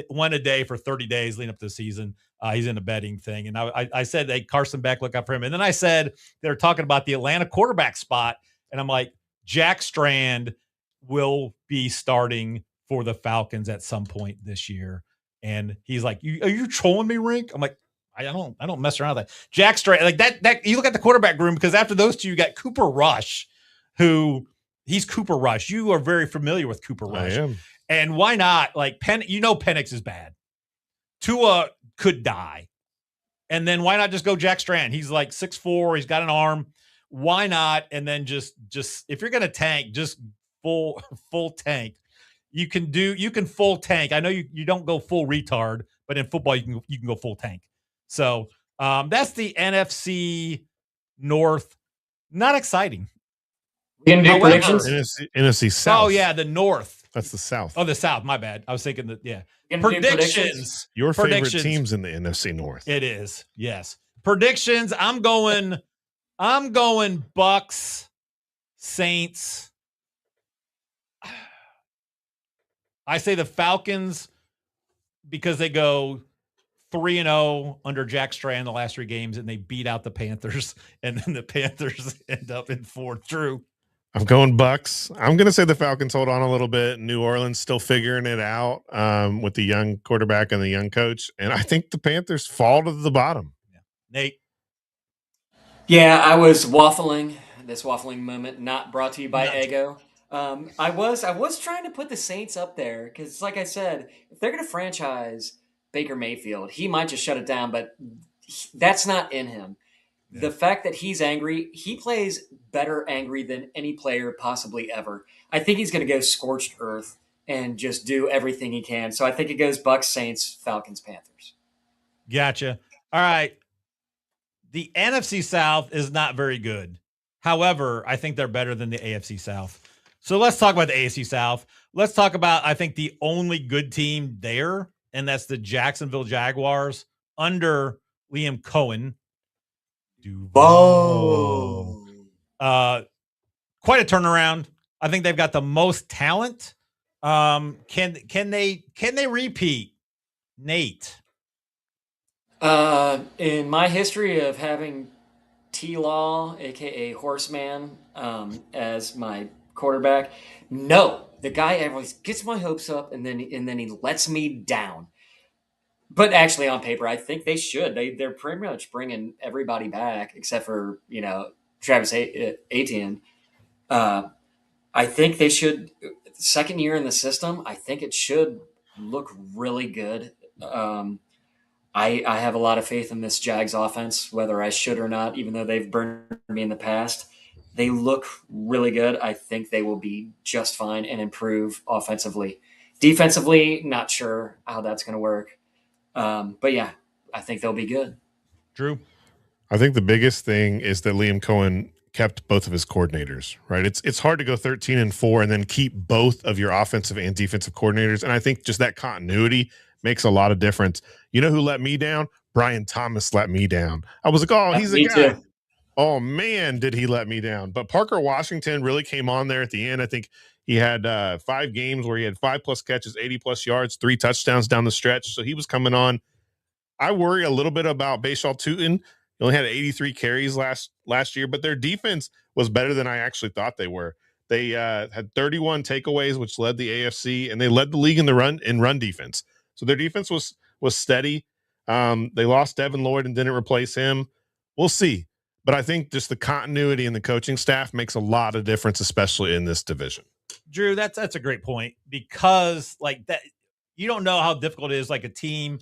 one a day for 30 days leading up to the season. He's in a betting thing. And I said, hey, Carson Beck, look up for him. And then I said, they're talking about the Atlanta quarterback spot. And I'm like, Jack Strand will be starting for the Falcons at some point this year. And he's like, are you trolling me, Rink? I'm like, I don't mess around with that. Jack Strand, like that you look at the quarterback room, because after those two, you got Cooper Rush, who He's Cooper Rush. You are very familiar with Cooper Rush. I am. And why not? Like Penix is bad. Tua could die. And then why not just go Jack Strand? He's like 6'4". He's got an arm. Why not? And then just if you're gonna tank, just full tank. You can full tank. I know you don't go full retard, but in football you can go full tank. So that's the NFC North. Not exciting. We can do However, predictions. NFC South. Oh yeah, the North. That's the South. Oh, the South. My bad. I was thinking that. Yeah. We can do Predictions. Your favorite Predictions. teams in the NFC North. It is. Yes. Predictions. I'm going Bucks, Saints. I say the Falcons because they go 3-0 under Jack Strand the last 3 games, and they beat out the Panthers, and then the Panthers end up in 4th. Drew. I'm going Bucks. I'm going to say the Falcons hold on a little bit. New Orleans still figuring it out with the young quarterback and the young coach. And I think the Panthers fall to the bottom. Yeah. Nate. Yeah, I was waffling. This waffling moment not brought to you by Ego. I was trying to put the Saints up there because, like I said, if they're going to franchise Baker Mayfield, he might just shut it down, but that's not in him. Yeah. The fact that he's angry, he plays better angry than any player possibly ever. I think he's going to go scorched earth and just do everything he can. So I think it goes Bucks, Saints, Falcons, Panthers. Gotcha. All right. The NFC South is not very good. However, I think they're better than the AFC South. So let's talk about the AFC South. Let's talk about, I think, the only good team there, and that's the Jacksonville Jaguars under Liam Cohen. Whoa. Quite a turnaround. I think they've got the most talent. Can they repeat? Nate. In my history of having T-Law, aka Horseman, as my quarterback, no. The guy always gets my hopes up and then he lets me down. But actually, on paper, I think they should. They're pretty much bringing everybody back except for Travis Etienne. I think they should. Second year in the system, I think it should look really good. I have a lot of faith in this Jags offense, whether I should or not. Even though they've burned me in the past, they look really good. I think they will be just fine and improve offensively. Defensively, not sure how that's going to work. But yeah, I think they'll be good. Drew? I think the biggest thing is that Liam Cohen kept both of his coordinators, right? It's hard to go 13-4 and then keep both of your offensive and defensive coordinators. And I think just that continuity makes a lot of difference. You know who let me down? Brian Thomas let me down. I was like, oh, he's a guy. Too. Oh, man, did he let me down. But Parker Washington really came on there at the end. I think he had 5 games where he had 5+ catches, 80+ yards, 3 touchdowns down the stretch. So he was coming on. I worry a little bit about Bashal Tootin. He only had 83 carries last year, but their defense was better than I actually thought they were. They had 31 takeaways, which led the AFC, and they led the league in run defense. So their defense was steady. They lost Devin Lloyd and didn't replace him. We'll see. But I think just the continuity in the coaching staff makes a lot of difference, especially in this division. Drew, that's a great point because like that, you don't know how difficult it is. Like a team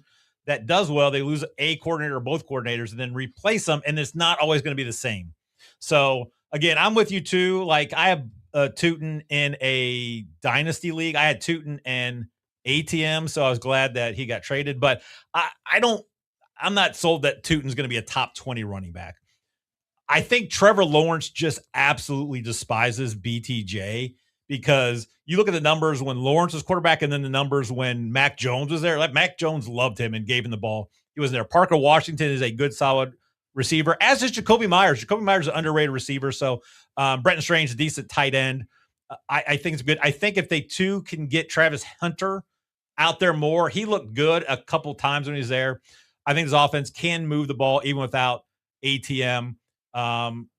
that does well, they lose a coordinator or both coordinators and then replace them, and it's not always going to be the same. So again, I'm with you too. Like I have Tootin in a dynasty league. I had Tootin and ATM, so I was glad that he got traded. But I'm not sold that Tootin's going to be a top 20 running back. I think Trevor Lawrence just absolutely despises BTJ because you look at the numbers when Lawrence was quarterback and then the numbers when Mac Jones was there. Like Mac Jones loved him and gave him the ball. He was there. Parker Washington is a good, solid receiver, as is Jacoby Myers. Jacoby Myers is an underrated receiver. So Brenton Strange, a decent tight end. I think it's good. I think if they too can get Travis Hunter out there more, he looked good a couple times when he was there. I think his offense can move the ball even without ATM.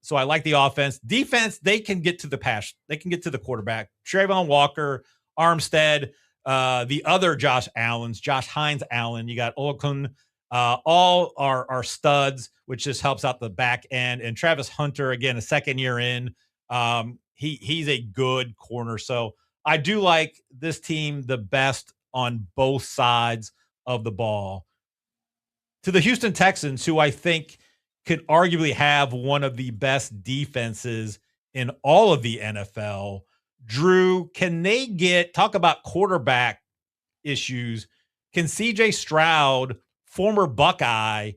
So I like the offense. Defense, they can get to the pass. They can get to the quarterback. Trayvon Walker, Armstead, the other Josh Hines Allen. You got Olakun. All are studs, which just helps out the back end. And Travis Hunter, again, a second year in. He's a good corner. So I do like this team the best on both sides of the ball. To the Houston Texans, who I think could arguably have one of the best defenses in all of the NFL. Drew, can they talk about quarterback issues? Can CJ Stroud, former Buckeye,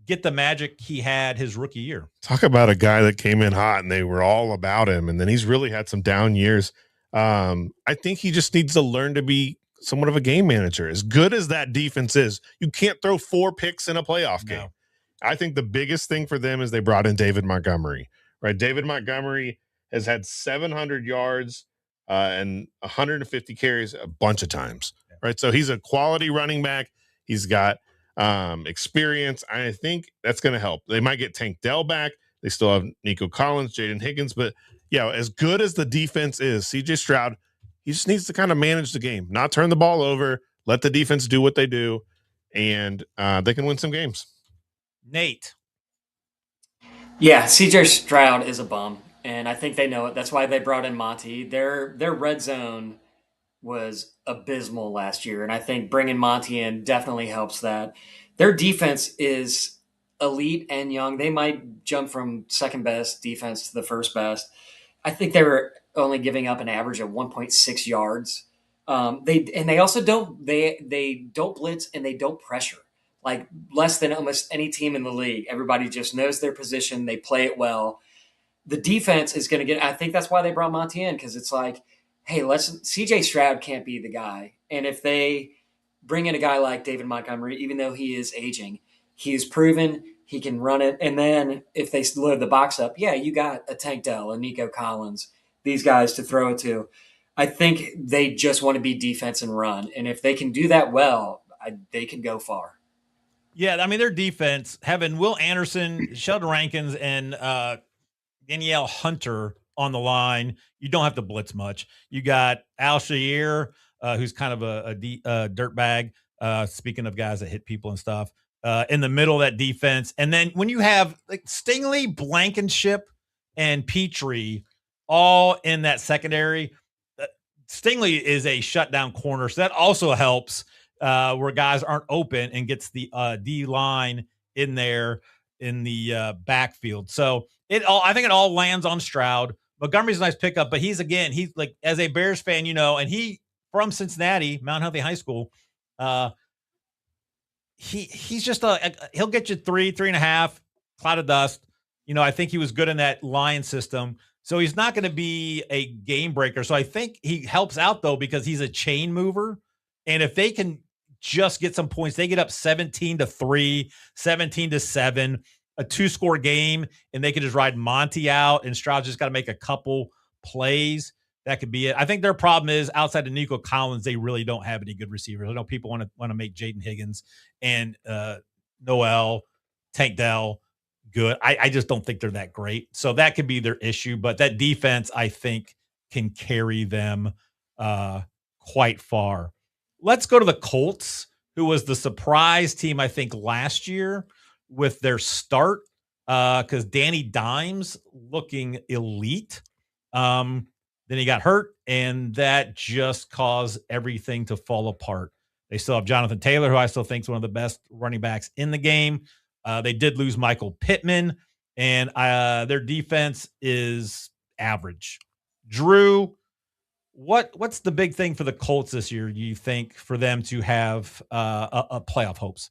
get the magic he had his rookie year? Talk about a guy that came in hot and they were all about him, and then he's really had some down years. I think he just needs to learn to be somewhat of a game manager. As good as that defense is, you can't throw 4 picks in a playoff game. I think the biggest thing for them is they brought in David Montgomery, right? David Montgomery has had 700 yards and 150 carries a bunch of times, right? So he's a quality running back. He's got experience. I think that's going to help. They might get Tank Dell back. They still have Nico Collins, Jaden Higgins, but as good as the defense is, CJ Stroud, he just needs to kind of manage the game, not turn the ball over, let the defense do what they do, and they can win some games. Nate. Yeah, CJ Stroud is a bum, and I think they know it. That's why they brought in Monty. Their red zone was abysmal last year, and I think bringing Monty in definitely helps that. Their defense is elite and young. They might jump from second best defense to the first best. I think they were only giving up an average of 1.6 yards. They also don't blitz and they don't pressure, like less than almost any team in the league. Everybody just knows their position. They play it well. The defense is going to get. I think that's why they brought Monty in, because it's like, hey, CJ Stroud can't be the guy. And if they bring in a guy like David Montgomery, even though he is aging, he's proven he can run it. And then if they load the box up, you got a Tank Dell, a Nico Collins, these guys to throw it to. I think they just want to be defense and run. And if they can do that well, they can go far. Yeah, I mean, their defense, having Will Anderson, Sheldon Rankins, and Danielle Hunter on the line, you don't have to blitz much. You got Al Shair, who's kind of a dirtbag, speaking of guys that hit people and stuff, in the middle of that defense. And then when you have like Stingley, Blankenship, and Petrie all in that secondary, Stingley is a shutdown corner, so that also helps where guys aren't open and gets the D-line in there in the backfield. So I think it all lands on Stroud. Montgomery's a nice pickup, but he's like, as a Bears fan, and he from Cincinnati, Mount Healthy High School. He's just he'll get you 3.5 cloud of dust. I think he was good in that line system. So he's not going to be a game breaker. So I think he helps out though, because he's a chain mover. And if they can just get some points, they get up 17-3, 17-7, a 2-score game, and they can just ride Monty out, and Stroud just got to make a couple plays. That could be it. I think their problem is outside of Nico Collins, they really don't have any good receivers. I know people want to make Jaden Higgins and Noel, Tank Dell good. I just don't think they're that great. So that could be their issue. But that defense, I think, can carry them quite far. Let's go to the Colts, who was the surprise team, I think, last year with their start, because Danny Dimes looking elite. Then he got hurt, and that just caused everything to fall apart. They still have Jonathan Taylor, who I still think is one of the best running backs in the game. They did lose Michael Pittman, and their defense is average. Drew, what's the big thing for the Colts this year, you think, for them to have a playoff hopes?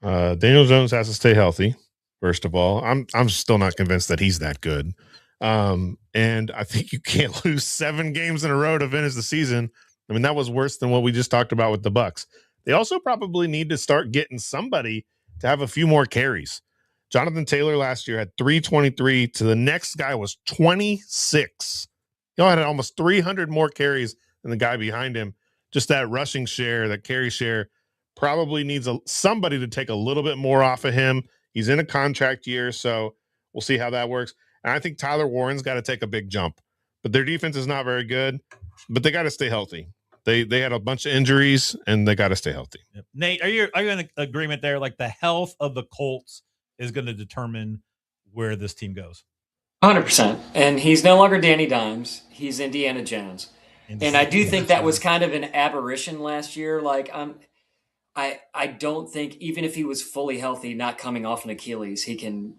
Daniel Jones has to stay healthy, first of all. I'm still not convinced that he's that good. And I think you can't lose 7 games in a row to finish the season. I mean, that was worse than what we just talked about with the Bucs. They also probably need to start getting somebody to have a few more carries. Jonathan Taylor last year had 323 to the next guy was 26. Had almost 300 more carries than the guy behind him. Just that rushing share, that carry share, probably needs somebody to take a little bit more off of him. He's in a contract year, so we'll see how that works. And I think Tyler Warren's got to take a big jump. But their defense is not very good, but they got to stay healthy. They had a bunch of injuries, and they got to stay healthy. Yep. Nate, are you in agreement there? Like, the health of the Colts is going to determine where this team goes. 100%. And he's no longer Danny Dimes. He's Indiana Jones. And I do think that was kind of an aberration last year. Like, I don't think, even if he was fully healthy, not coming off an Achilles, he can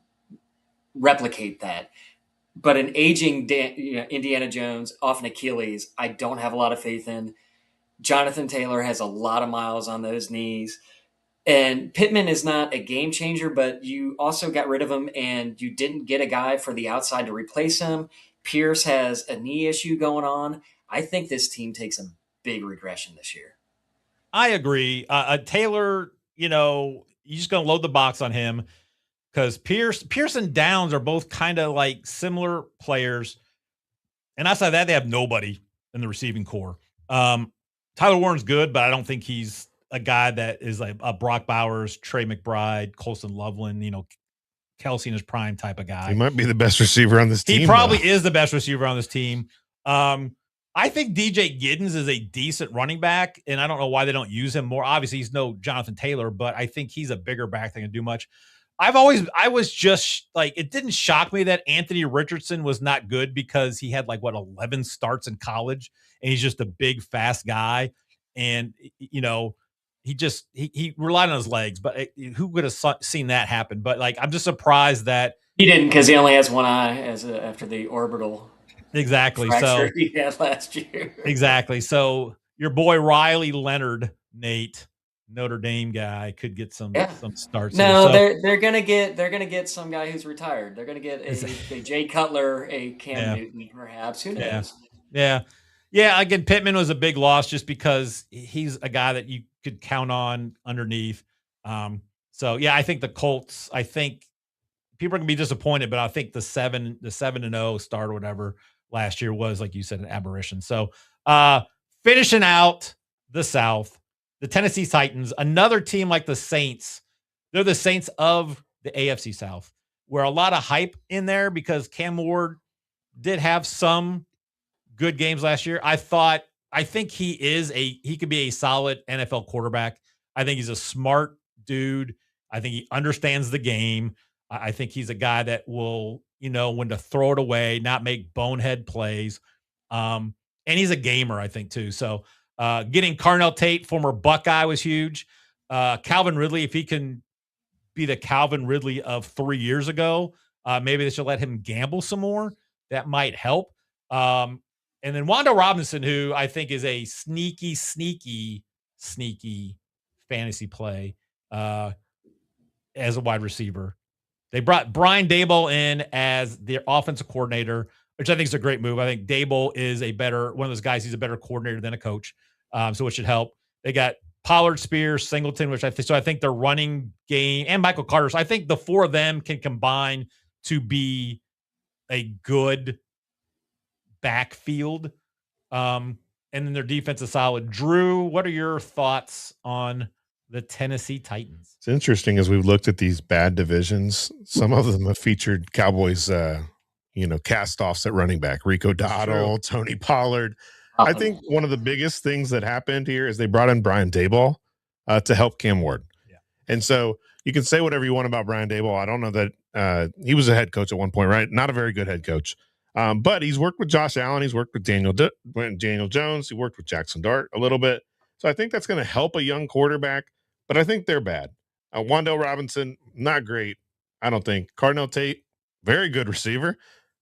replicate that. But an aging Indiana Jones off an Achilles, I don't have a lot of faith in. Jonathan Taylor has a lot of miles on those knees. And Pittman is not a game changer, but you also got rid of him and you didn't get a guy for the outside to replace him. Pierce has a knee issue going on. I think this team takes a big regression this year. I agree. Taylor, you're just going to load the box on him because Pierce and Downs are both kind of like similar players. And outside of that, they have nobody in the receiving core. Tyler Warren's good, but I don't think he's a guy that is like a Brock Bowers, Trey McBride, Colson Loveland, Kelsey in his prime type of guy. He might be the best receiver on this team. He probably is the best receiver on this team. I think DJ Giddens is a decent running back, and I don't know why they don't use him more. Obviously, he's no Jonathan Taylor, but I think he's a bigger back that can do much. I was just like, it didn't shock me that Anthony Richardson was not good because he had 11 starts in college, and he's just a big, fast guy. And, he relied on his legs, but who would have seen that happen? But I'm just surprised that he didn't, because he only has one eye after the orbital. Exactly. So he had last year. Exactly. So your boy Riley Leonard, Nate, Notre Dame guy, could get some starts. No, they're gonna get some guy who's retired. They're gonna get a Jay Cutler, a Cam Newton, perhaps. Who knows? Yeah. Again, Pittman was a big loss just because he's a guy that you could count on underneath. I think the Colts. I think people are gonna be disappointed, but I think the 7-0 start or whatever last year was, like you said, an aberration. So finishing out the South, the Tennessee Titans, another team like the Saints. They're the Saints of the AFC South, where a lot of hype in there because Cam Ward did have some good games last year. I think he could be a solid NFL quarterback. I think he's a smart dude. I think he understands the game. I think he's a guy that will, when to throw it away, not make bonehead plays. And he's a gamer, I think, too. So getting Carnell Tate, former Buckeye, was huge. Calvin Ridley, if he can be the Calvin Ridley of 3 years ago, maybe they should let him gamble some more. That might help. And then Wando Robinson, who I think is a sneaky fantasy play as a wide receiver. They brought Brian Daboll in as their offensive coordinator, which I think is a great move. I think Daboll is one of those guys. He's a better coordinator than a coach. So it should help. They got Pollard, Spears, Singleton, I think their running game, and Michael Carter. So I think the four of them can combine to be a good backfield. And then their defense is solid. Drew, what are your thoughts on the Tennessee Titans? It's interesting as we've looked at these bad divisions. Some of them have featured Cowboys, cast-offs at running back. Rico Dowdle, Tony Pollard. I think one of the biggest things that happened here is they brought in Brian Daboll to help Cam Ward. Yeah. And so you can say whatever you want about Brian Daboll. I don't know that he was a head coach at one point, right? Not a very good head coach. But he's worked with Josh Allen. He's worked with Daniel Jones. He worked with Jackson Dart a little bit. So I think that's going to help a young quarterback, but I think they're bad. Wando Robinson, not great, I don't think. Carnell Tate, very good receiver.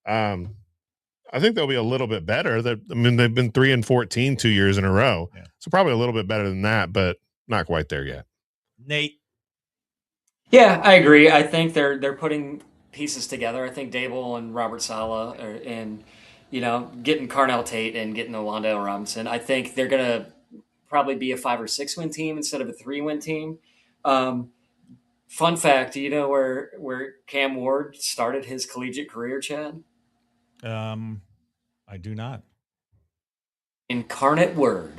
I think they'll be a little bit better. They've been 3-14 2 years in a row. Yeah. So probably a little bit better than that, but not quite there yet. Nate? Yeah, I agree. I think they're putting pieces together. I think Daboll and Robert Saleh getting Carnell Tate and getting Wando Robinson. I think they're going to probably be a 5 or 6 win team instead of a 3-win team. Fun fact, do you know where Cam Ward started his collegiate career, Chad? I do not. Incarnate Word.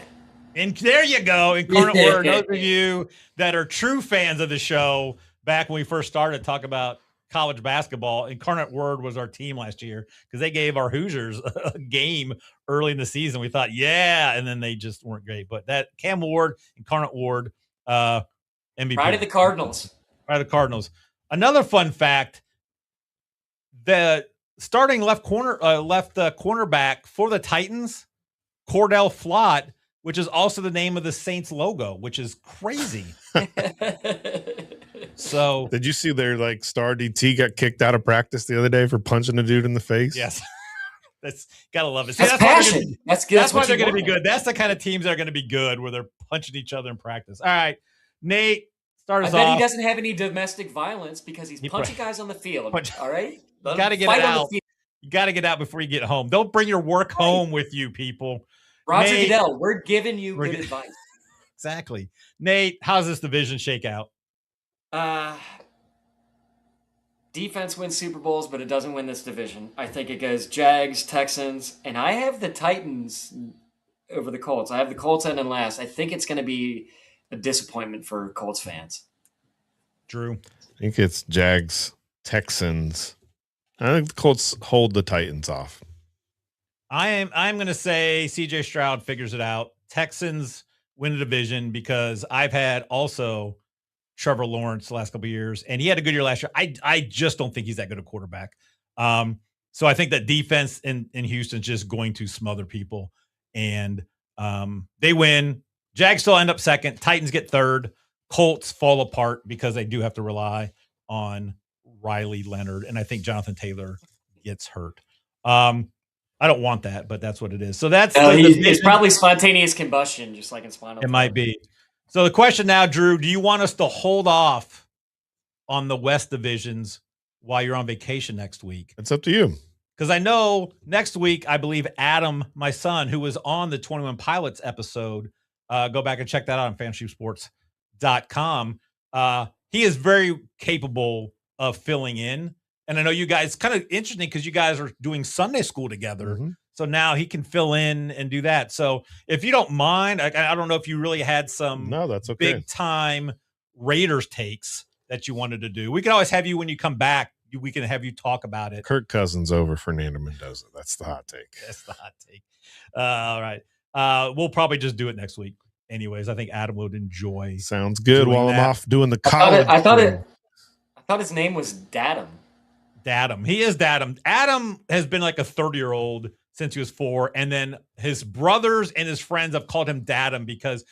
And there you go. Incarnate Word. Those of you that are true fans of the show, back when we first started talking about college basketball, Incarnate Word was our team last year because they gave our Hoosiers a game early in the season. We thought, and then they just weren't great. But that Cam Ward, Incarnate Ward, MVP. Pride of the Cardinals. Pride of the Cardinals. Another fun fact, the starting left cornerback for the Titans, Cordell Flott, which is also the name of the Saints logo, which is crazy. So did you see their like star DT got kicked out of practice the other day for punching a dude in the face? Yes. That's gotta love it. See, that's passion. That's why they're going to be good. That's the kind of teams that are going to be good where they're punching each other in practice. All right, Nate, start us off. I bet he doesn't have any domestic violence because he's punching guys on the field. All right, you got to get it out. You got to get out before you get home. Don't bring your work home with you, people. Roger Goodell, we're giving you good advice. Exactly. Nate, how's this division shake out? Defense wins Super Bowls, but it doesn't win this division. I think it goes Jags, Texans, and I have the Titans over the Colts. I have the Colts ending last. I think it's going to be a disappointment for Colts fans. Drew? I think it's Jags, Texans. I think the Colts hold the Titans off. I'm going to say CJ Stroud figures it out. Texans win the division because I've had also Trevor Lawrence the last couple of years, and he had a good year last year. I just don't think he's that good a quarterback. So I think that defense in Houston's just going to smother people, and they win. Jags still end up second. Titans get third. Colts fall apart because they do have to rely on Riley Leonard, and I think Jonathan Taylor gets hurt. I don't want that, but that's what it is. So that's it's probably spontaneous combustion, just like in Spinal Tap. It might be. So the question now, Drew, do you want us to hold off on the West divisions while you're on vacation next week? It's up to you. Because I know next week, I believe Adam, my son, who was on the 21 Pilots episode, go back and check that out on fantasysports.com. He is very capable of filling in. And I know you guys, kind of interesting because you guys are doing Sunday school together. Mm-hmm. So now he can fill in and do that. So if you don't mind, I don't know if you really had some that's okay. big time Raiders takes that you wanted to do. We can always have you when you come back. We can have you talk about it. Kirk Cousins over Fernando Mendoza. That's the hot take. That's the hot take. All right. We'll probably just do it next week. Anyways, I think Adam would enjoy. Sounds good while I'm off doing the college. I thought his name was Datum. Datum. He is Datum. Adam has been like a 30-year-old since he was 4. And then his brothers and his friends have called him Datum because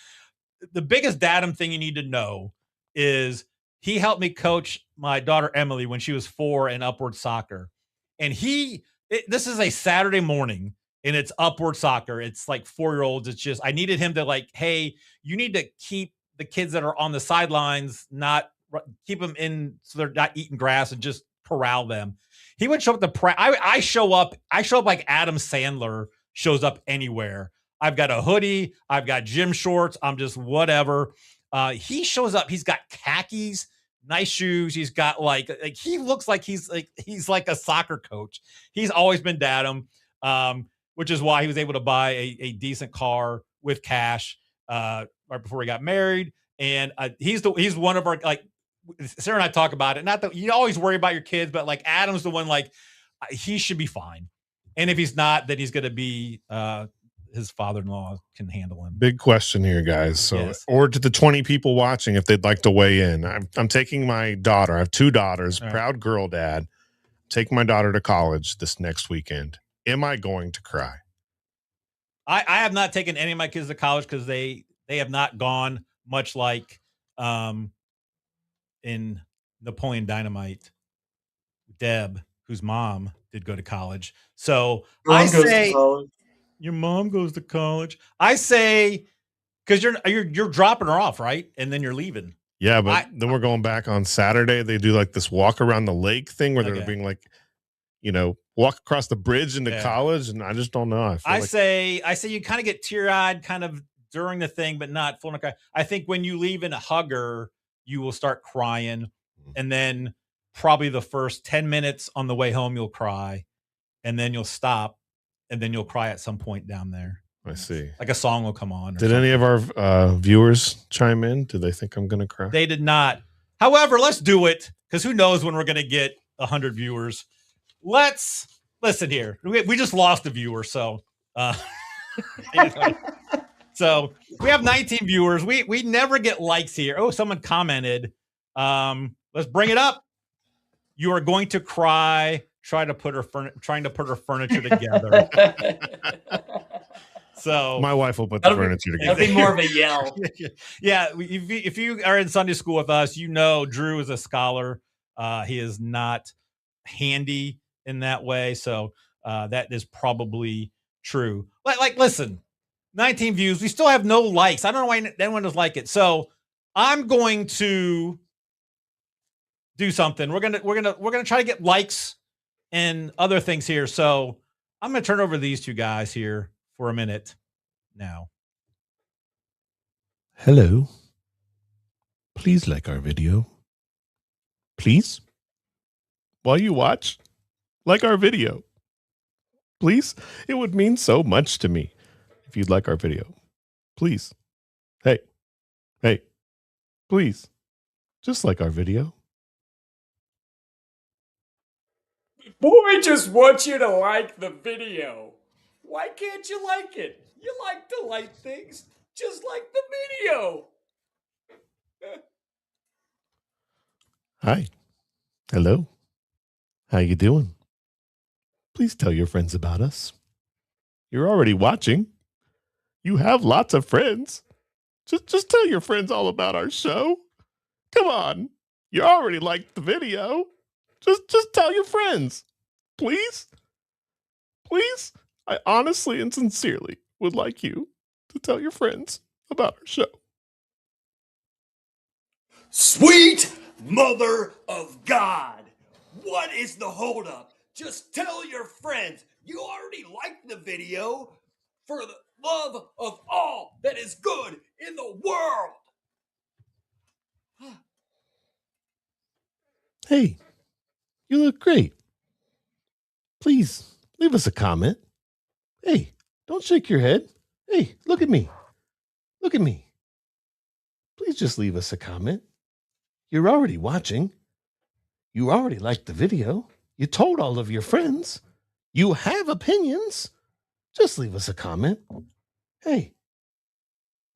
the biggest Datum thing you need to know is he helped me coach my daughter Emily when she was 4 in upward soccer. And this is a Saturday morning and it's upward soccer. It's like 4-year-olds. It's just, I needed him to like, hey, you need to keep the kids that are on the sidelines, not keep them in so they're not eating grass and just corral them. He would show up I show up like Adam Sandler shows up anywhere. I've got a hoodie, I've got gym shorts, I'm just whatever. He shows up, he's got khakis, nice shoes, he's got like he looks like he's like a soccer coach. He's always been Datum, which is why he was able to buy a decent car with cash right before he got married. And he's one of our, like, Sarah and I talk about it. Not that you always worry about your kids, but like Adam's the one, like he should be fine. And if he's not, then he's going to be his father-in-law can handle him. Big question here, guys. So, or to the 20 people watching, if they'd like to weigh in, I'm taking my daughter. I have 2 daughters, proud girl dad. Taking my daughter to college this next weekend. Am I going to cry? I have not taken any of my kids to college because they have not gone, much like in Napoleon Dynamite, Deb, whose mom did go to college. So I say your mom goes to college. I say, because you're dropping her off, right? And then you're leaving. Yeah, but then we're going back on Saturday. They do like this walk around the lake thing where they're being like, walk across the bridge into college. And I just don't know. I say you kind of get teary-eyed kind of during the thing, but not full. I think when you leave and hug her, you will start crying. And then probably the first 10 minutes on the way home, you'll cry. And then you'll stop. And then you'll cry at some point down there. I see. Like a song will come on. Did any of our viewers chime in? Do they think I'm going to cry? They did not. However, let's do it because who knows when we're going to get 100 viewers. Let's listen here. We just lost a viewer. So, so we have 19 viewers. We never get likes here. Oh, someone commented. Let's bring it up. You are going to cry trying to put her furniture together. So My wife will put the furniture together. That'd be more of a yell. Yeah, if you are in Sunday school with us, you know Drew is a scholar. He is not handy in that way, so that is probably true. Like, listen, 19 views. We still have no likes. I don't know why anyone does like it. So I'm going to do something. We're gonna try to get likes and other things here. So I'm gonna turn over these two guys here for a minute now. Hello. Please like our video. Please. While you watch, like our video. Please. It would mean so much to me if you'd like our video. Please. Hey. Please. Just like our video. Boy, just want you to like the video. Why can't you like it? You like to like things just like the video. Hi. Hello. How you doing? Please tell your friends about us. You're already watching. You have lots of friends. Just tell your friends all about our show. Come on. You already liked the video. Just tell your friends. Please? Please? I honestly and sincerely would like you to tell your friends about our show. Sweet mother of God. What is the holdup? Just tell your friends you already liked the video for the love of all that is good in the world. Hey, you look great. Please leave us a comment. Hey, don't shake your head. Hey, look at me. Look at me. Please just leave us a comment. You're already watching. You already liked the video. You told all of your friends. You have opinions. Just leave us a comment. Hey,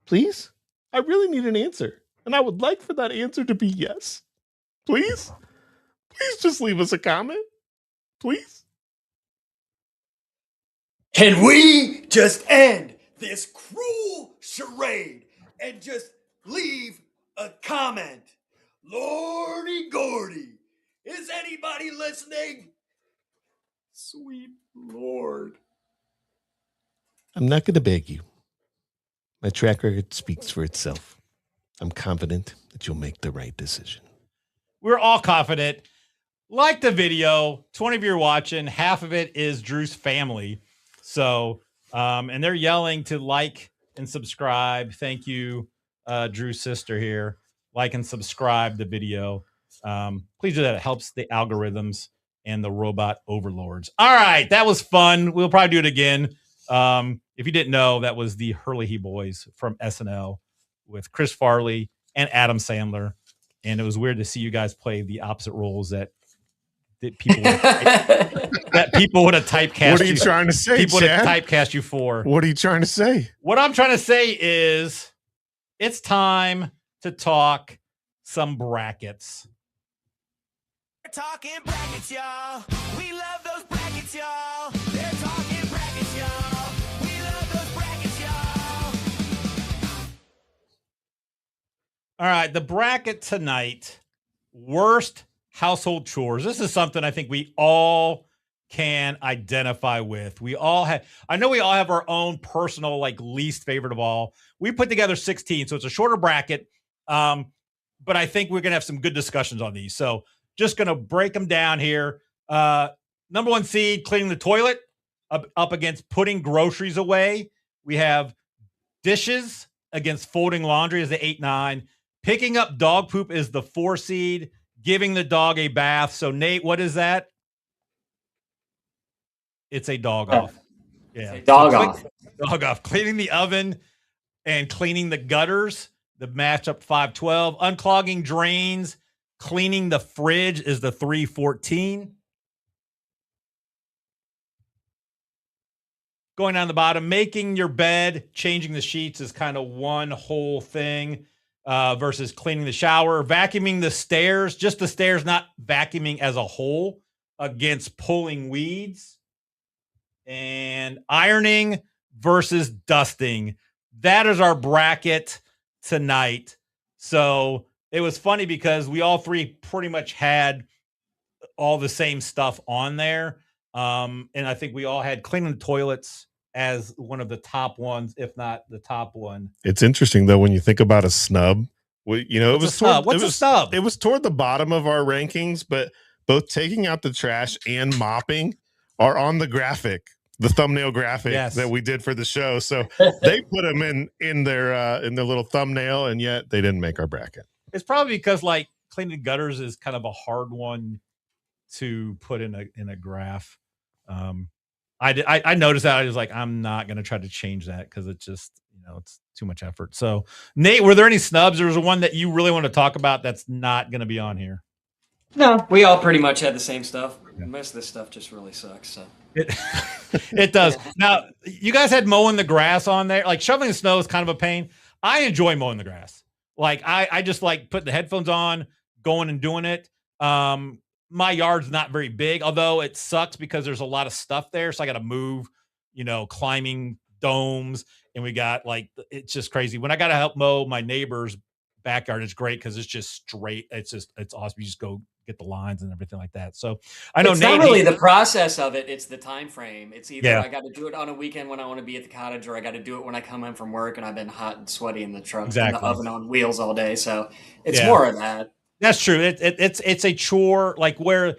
please? I really need an answer. And I would like for that answer to be yes. Please? Please just leave us a comment. Please? Can we just end this cruel charade and just leave a comment? Lordy Gordy, is anybody listening? Sweet Lord. I'm not going to beg you. My track record speaks for itself. I'm confident that you'll make the right decision. We're all confident. Like the video. 20 of you are watching. Half of it is Drew's family. So, and they're yelling to like and subscribe. Thank you, Drew's sister here. Like and subscribe the video. Please do that. It helps the algorithms and the robot overlords. All right. That was fun. We'll probably do it again. If you didn't know, that was the Hurley Boys from SNL with Chris Farley and Adam Sandler. And it was weird to see you guys play the opposite roles that people would have typecast. What are you trying to say, people would have Chad? typecast you for. What are you trying to say? What I'm trying to say is it's time to talk some brackets. We're talking brackets, y'all. We love those brackets, y'all. They're talking brackets, y'all. We love those brackets, y'all. All right, the bracket tonight, worst household chores. This is something I think we all can identify with. I know we all have our own personal, like, least favorite of all. We put together 16, so it's a shorter bracket, but I think we're going to have some good discussions on these. So just going to break them down here. Number one seed, cleaning the toilet, up against putting groceries away. We have dishes against folding laundry is the 8-9. Picking up dog poop is the 4 seed. Giving the dog a bath. So, Nate, what is that? It's a dog off. Yeah. It's a dog off. Dog off. Cleaning the oven and cleaning the gutters. The matchup 5-12. Unclogging drains. Cleaning the fridge is the 3-14. Going down the bottom. Making your bed. Changing the sheets is kind of one whole thing. Versus cleaning the shower, vacuuming the stairs, just the stairs, not vacuuming as a whole, against pulling weeds, and ironing versus dusting. That is our bracket tonight. So it was funny because we all three pretty much had all the same stuff on there. And I think we all had cleaning the toilets as one of the top ones, if not the top one. It's interesting though when you think about a snub. It was snub? What's a snub? It was toward the bottom of our rankings, but both taking out the trash and mopping are on the graphic, the thumbnail graphic that we did for the show. So they put them in their little thumbnail, and yet they didn't make our bracket. It's probably because like cleaning gutters is kind of a hard one to put in a graph. I noticed that. I was like, I'm not going to try to change that because it's just, it's too much effort. So Nate, were there any snubs? There was one that you really want to talk about that's not going to be on here. No, we all pretty much had the same stuff. Yeah. Most of this stuff just really sucks. So it does. Now, you guys had mowing the grass on there. Like shoveling the snow is kind of a pain. I enjoy mowing the grass. Like I just like putting the headphones on, going and doing it. My yard's not very big, although it sucks because there's a lot of stuff there. So I got to move, climbing domes, and we got it's just crazy. When I got to help mow my neighbor's backyard, it's great because it's just straight. It's awesome. You just go get the lines and everything like that. So I know it's not really the process of it. It's the time frame. It's either I got to do it on a weekend when I want to be at the cottage, or I got to do it when I come home from work and I've been hot and sweaty in the truck, in the oven on wheels all day. So it's more of that. That's true. It's a chore, like where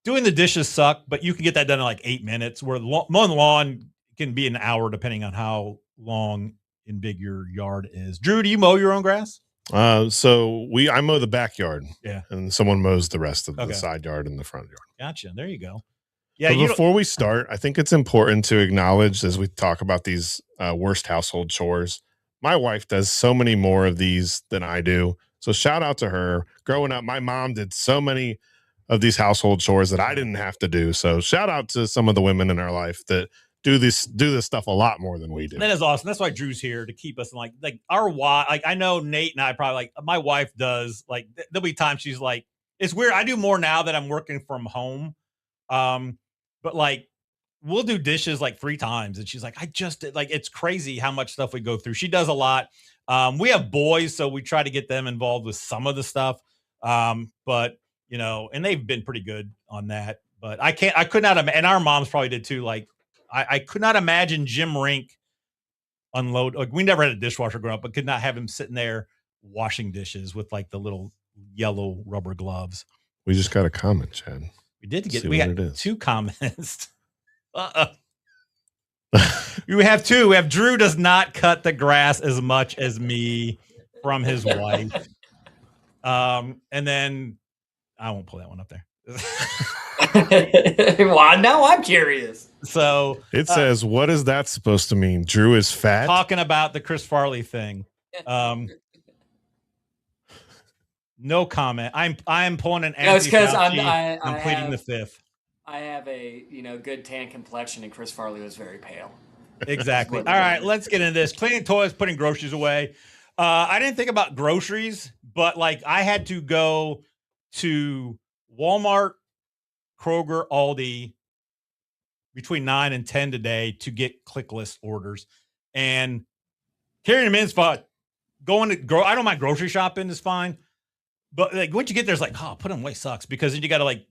doing the dishes suck, but you can get that done in like 8 minutes. Where mowing the lawn can be an hour, depending on how long and big your yard is. Drew, do you mow your own grass? So I mow the backyard, and someone mows the rest of the side yard and the front yard. Gotcha. There you go. Yeah. But before we start, I think it's important to acknowledge as we talk about these worst household chores. My wife does so many more of these than I do. So shout out to her. Growing up, my mom did so many of these household chores that I didn't have to do. So shout out to some of the women in our life that do this stuff a lot more than we do. That is awesome. That's why Drew's here to keep us in like our wife. Like I know Nate and I probably my wife does there'll be times she's like, it's weird. I do more now that I'm working from home. But we'll do dishes 3 times, and she's like, I just did. It's crazy how much stuff we go through. She does a lot. We have boys, so we try to get them involved with some of the stuff. But and they've been pretty good on that. But I could not, and our moms probably did too. I could not imagine Jim Rink unload. We never had a dishwasher growing up, but could not have him sitting there washing dishes with the little yellow rubber gloves. We just got a comment, Chad. We did we got 2 comments. We have 2. We have Drew does not cut the grass as much as me from his wife. And then I won't pull that one up there. Well, now I'm curious. So it says, what is that supposed to mean? Drew is fat? Talking about the Chris Farley thing. No comment. I'm pulling an It's because I'm pleading the 5th. I have a good tan complexion, and Chris Farley was very pale. Exactly. All right, let's get into this. Cleaning toilets, putting groceries away. I didn't think about groceries, but I had to go to Walmart, Kroger, Aldi between 9 and 10 today to get click list orders. And carrying them in is fine. Going to I don't mind grocery shopping is fine. But once you get there, it's put them away sucks, because then you got to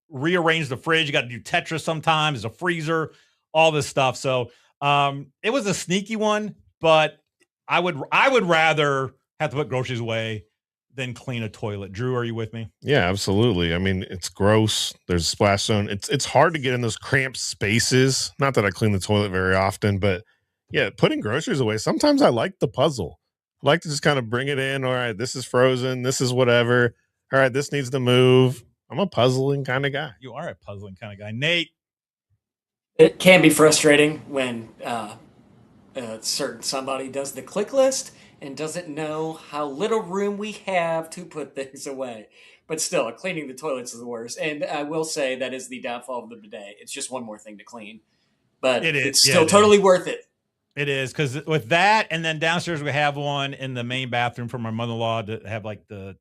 rearrange the fridge. You got to do Tetris sometimes. There's a freezer, all this stuff. So it was a sneaky one, but I would rather have to put groceries away than clean a toilet. Drew, are you with me? Yeah, absolutely. I mean, it's gross. There's a splash zone. It's hard to get in those cramped spaces. Not that I clean the toilet very often, but yeah, putting groceries away. Sometimes I like the puzzle. I like to just kind of bring it in. All right, this is frozen. This is whatever. All right, this needs to move. I'm a puzzling kind of guy. You are a puzzling kind of guy. Nate? It can be frustrating when certain somebody does the click list and doesn't know how little room we have to put things away. But still, cleaning the toilets is the worst. And I will say that is the downfall of the bidet. It's just one more thing to clean. But it's still totally worth it. It is, because with that, and then downstairs we have one in the main bathroom for my mother-in-law to have the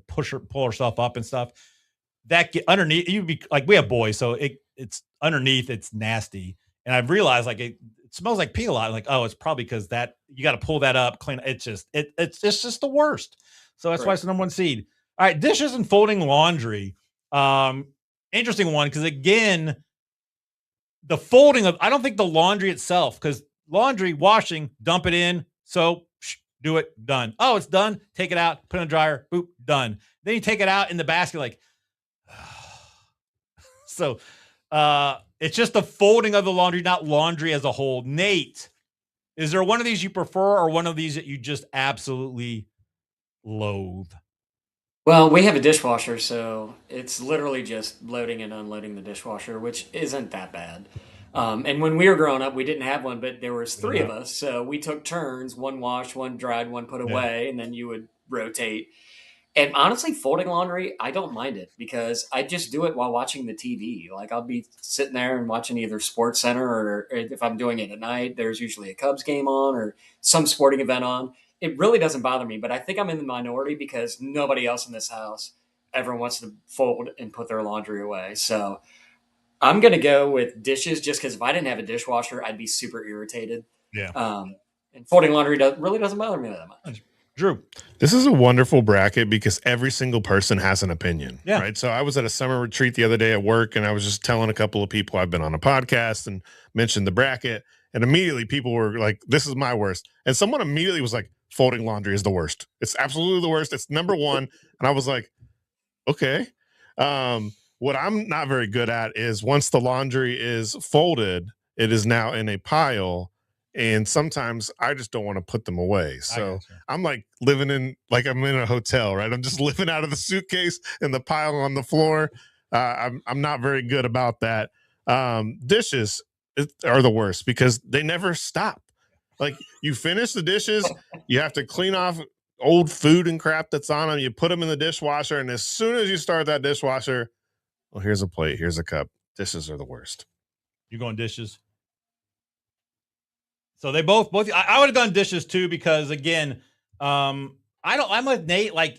puller stuff up and stuff. that get underneath, you'd be like, we have boys, so it's underneath, it's nasty. And I've realized like it smells like pee a lot. Like, oh, it's probably because that you got to pull that up, clean. It's just the worst. So that's why it's the number one seed. All right, dishes and folding laundry. Interesting one, because again, the folding of, I don't think the laundry itself, because laundry, washing, dump it in, soap, do it, done. Oh, it's done. Take it out, put it in the dryer, boop, done. Then you take it out in the basket, like, so it's just the folding of the laundry, not laundry as a whole. Nate, is there one of these you prefer or one of these that you just absolutely loathe? Well, we have a dishwasher, so it's literally just loading and unloading the dishwasher, which isn't that bad. And when we were growing up, we didn't have one, but there was three of us, so we took turns: one washed, one dried, one put away, and then you would rotate. And honestly, folding laundry, I don't mind it because I just do it while watching the TV. Like I'll be sitting there and watching either Sports Center, or if I'm doing it at night, there's usually a Cubs game on or some sporting event on. It really doesn't bother me, but I think I'm in the minority because nobody else in this house ever wants to fold and put their laundry away. So I'm going to go with dishes just because if I didn't have a dishwasher, I'd be super irritated. Yeah. And folding laundry really doesn't bother me that much. Drew. This is a wonderful bracket because every single person has an opinion. Yeah. Right. So I was at a summer retreat the other day at work, and I was just telling a couple of people I've been on a podcast and mentioned the bracket. And immediately people were like, this is my worst. And someone immediately was like, folding laundry is the worst. It's absolutely the worst. It's number one. And I was like, okay. What I'm not very good at is once the laundry is folded, it is now in a pile. And sometimes I just don't want to put them away. So I'm like living in, like I'm in a hotel, right? I'm just living out of the suitcase and the pile on the floor. I'm not very good about that. Dishes are the worst because they never stop. Like you finish the dishes, you have to clean off old food and crap that's on them. You put them in the dishwasher. And as soon as you start that dishwasher, well, here's a plate, here's a cup. Dishes are the worst. You're going dishes? So they both I would have done dishes too, because again, I'm with Nate. Like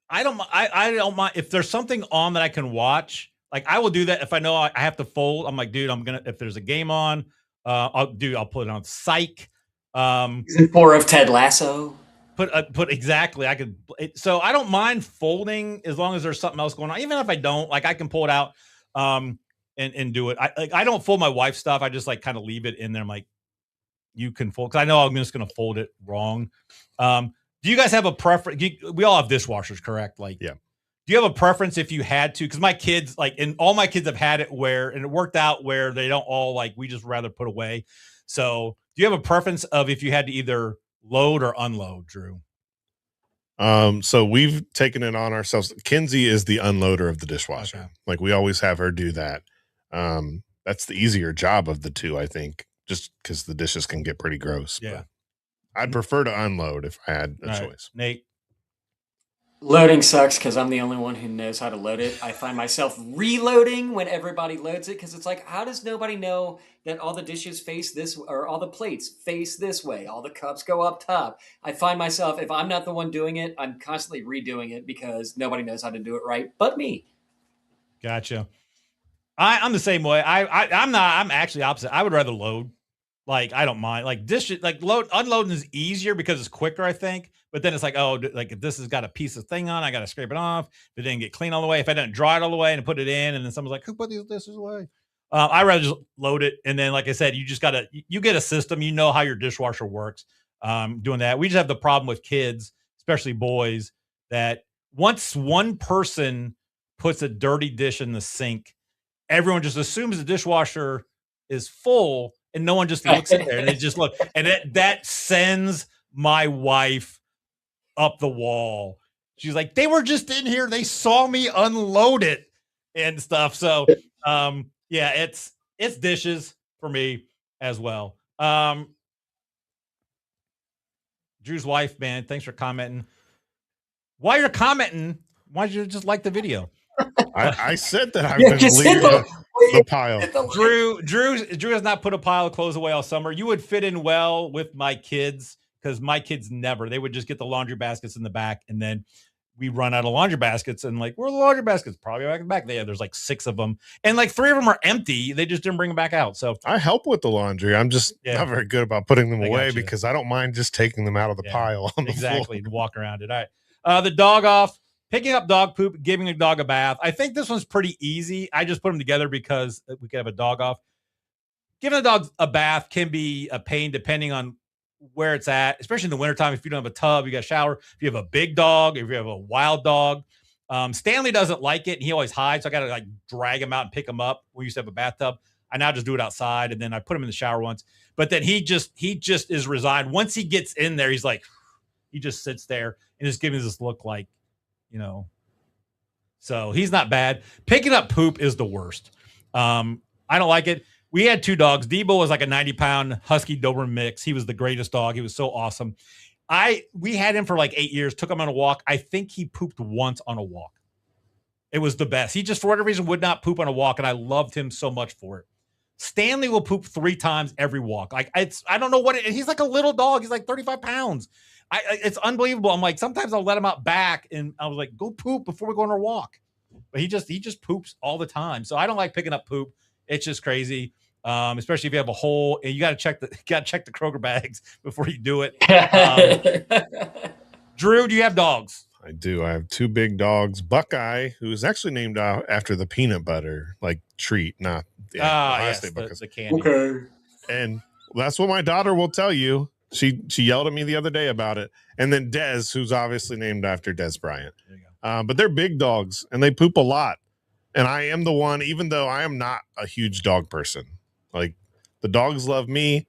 I don't mind if there's something on that I can watch, like I will do that. If I know I have to fold, I'm like, dude, if there's a game on, I'll put it on Psych. Season 4 of Ted Lasso. Put exactly. So I don't mind folding as long as there's something else going on. Even if I don't, like I can pull it out, and do it. I don't fold my wife's stuff. I just like kind of leave it in there. I'm like, you can fold, because I know I'm just going to fold it wrong. Do you guys have a preference? We all have dishwashers, correct? Like, yeah. Do you have a preference if you had to? Because my kids, and all my kids have had it and it worked out where they don't all like, we just rather put away. So do you have a preference of if you had to either load or unload, Drew? So we've taken it on ourselves. Kinsey is the unloader of the dishwasher. Okay. Like we always have her do that. That's the easier job of the two, I think, just because the dishes can get pretty gross. Yeah. But I'd prefer to unload if I had a choice. Nate? Loading sucks because I'm the only one who knows how to load it. I find myself reloading when everybody loads it because it's like, how does nobody know that all the dishes face this, or all the plates face this way, all the cups go up top? I find myself, if I'm not the one doing it, I'm constantly redoing it because nobody knows how to do it right but me. Gotcha. I'm the same way. I'm actually opposite. I would rather load. Like, I don't mind. Like unloading is easier because it's quicker, I think. But then it's like, oh, like if this has got a piece of thing on, I got to scrape it off. If it didn't get clean all the way, if I didn't dry it all the way and put it in, and then someone's like, who put these dishes away? I rather just load it. And then, like I said, you just you get a system. You know how your dishwasher works. Doing that. We just have the problem with kids, especially boys, that once one person puts a dirty dish in the sink, everyone just assumes the dishwasher is full, and no one just looks at there, and they just look, and that sends my wife up the wall. She's like, they were just in here, they saw me unload it and stuff. So yeah, it's dishes for me as well. Drew's wife, man, thanks for commenting. While you're commenting, why don't you just like the video? I said that I've been leaving the pile. Drew has not put a pile of clothes away all summer. You would fit in well with my kids, because my kids never. They would just get the laundry baskets in the back, and then we run out of laundry baskets, and like, where are the laundry baskets? Probably back in the back. There's like 6 of them, and like 3 of them are empty. They just didn't bring them back out. So I help with the laundry. I'm just not very good about putting them away because I don't mind just taking them out of the pile on the floor. And walk around it. All right. The dog off, picking up dog poop, giving a dog a bath. I think this one's pretty easy. I just put them together because we could have a dog off. Giving a dog a bath can be a pain depending on where it's at, especially in the wintertime. If you don't have a tub, you got to shower. If you have a big dog, if you have a wild dog. Stanley doesn't like it, and he always hides. So I got to like drag him out and pick him up. We used to have a bathtub. I now just do it outside, and then I put him in the shower once. But then he just is resigned. Once he gets in there, he's like, he just sits there and just gives me this look like, so he's not bad. Picking up poop is the worst. I don't like it. We had 2 dogs. Debo was like a 90-pound Husky Doberman mix. He was the greatest dog. He was so awesome. We had him for like 8 years, took him on a walk. I think he pooped once on a walk. It was the best. He just, for whatever reason, would not poop on a walk, and I loved him so much for it. Stanley will poop 3 times every walk. Like, I don't know what he's like a little dog. He's like 35 pounds. It's unbelievable. I'm like, sometimes I'll let him out back, and I was like, go poop before we go on our walk. But he just poops all the time. So I don't like picking up poop. It's just crazy. Especially if you have a hole, and you got to check the Kroger bags before you do it. Drew, do you have dogs? I do. I have 2 big dogs. Buckeye, who's actually named after the peanut butter treat, not the candy. Okay, and that's what my daughter will tell you. She yelled at me the other day about it. And then Des, who's obviously named after Des Bryant. There you go. But they're big dogs, and they poop a lot. And I am the one, even though I am not a huge dog person. Like, the dogs love me,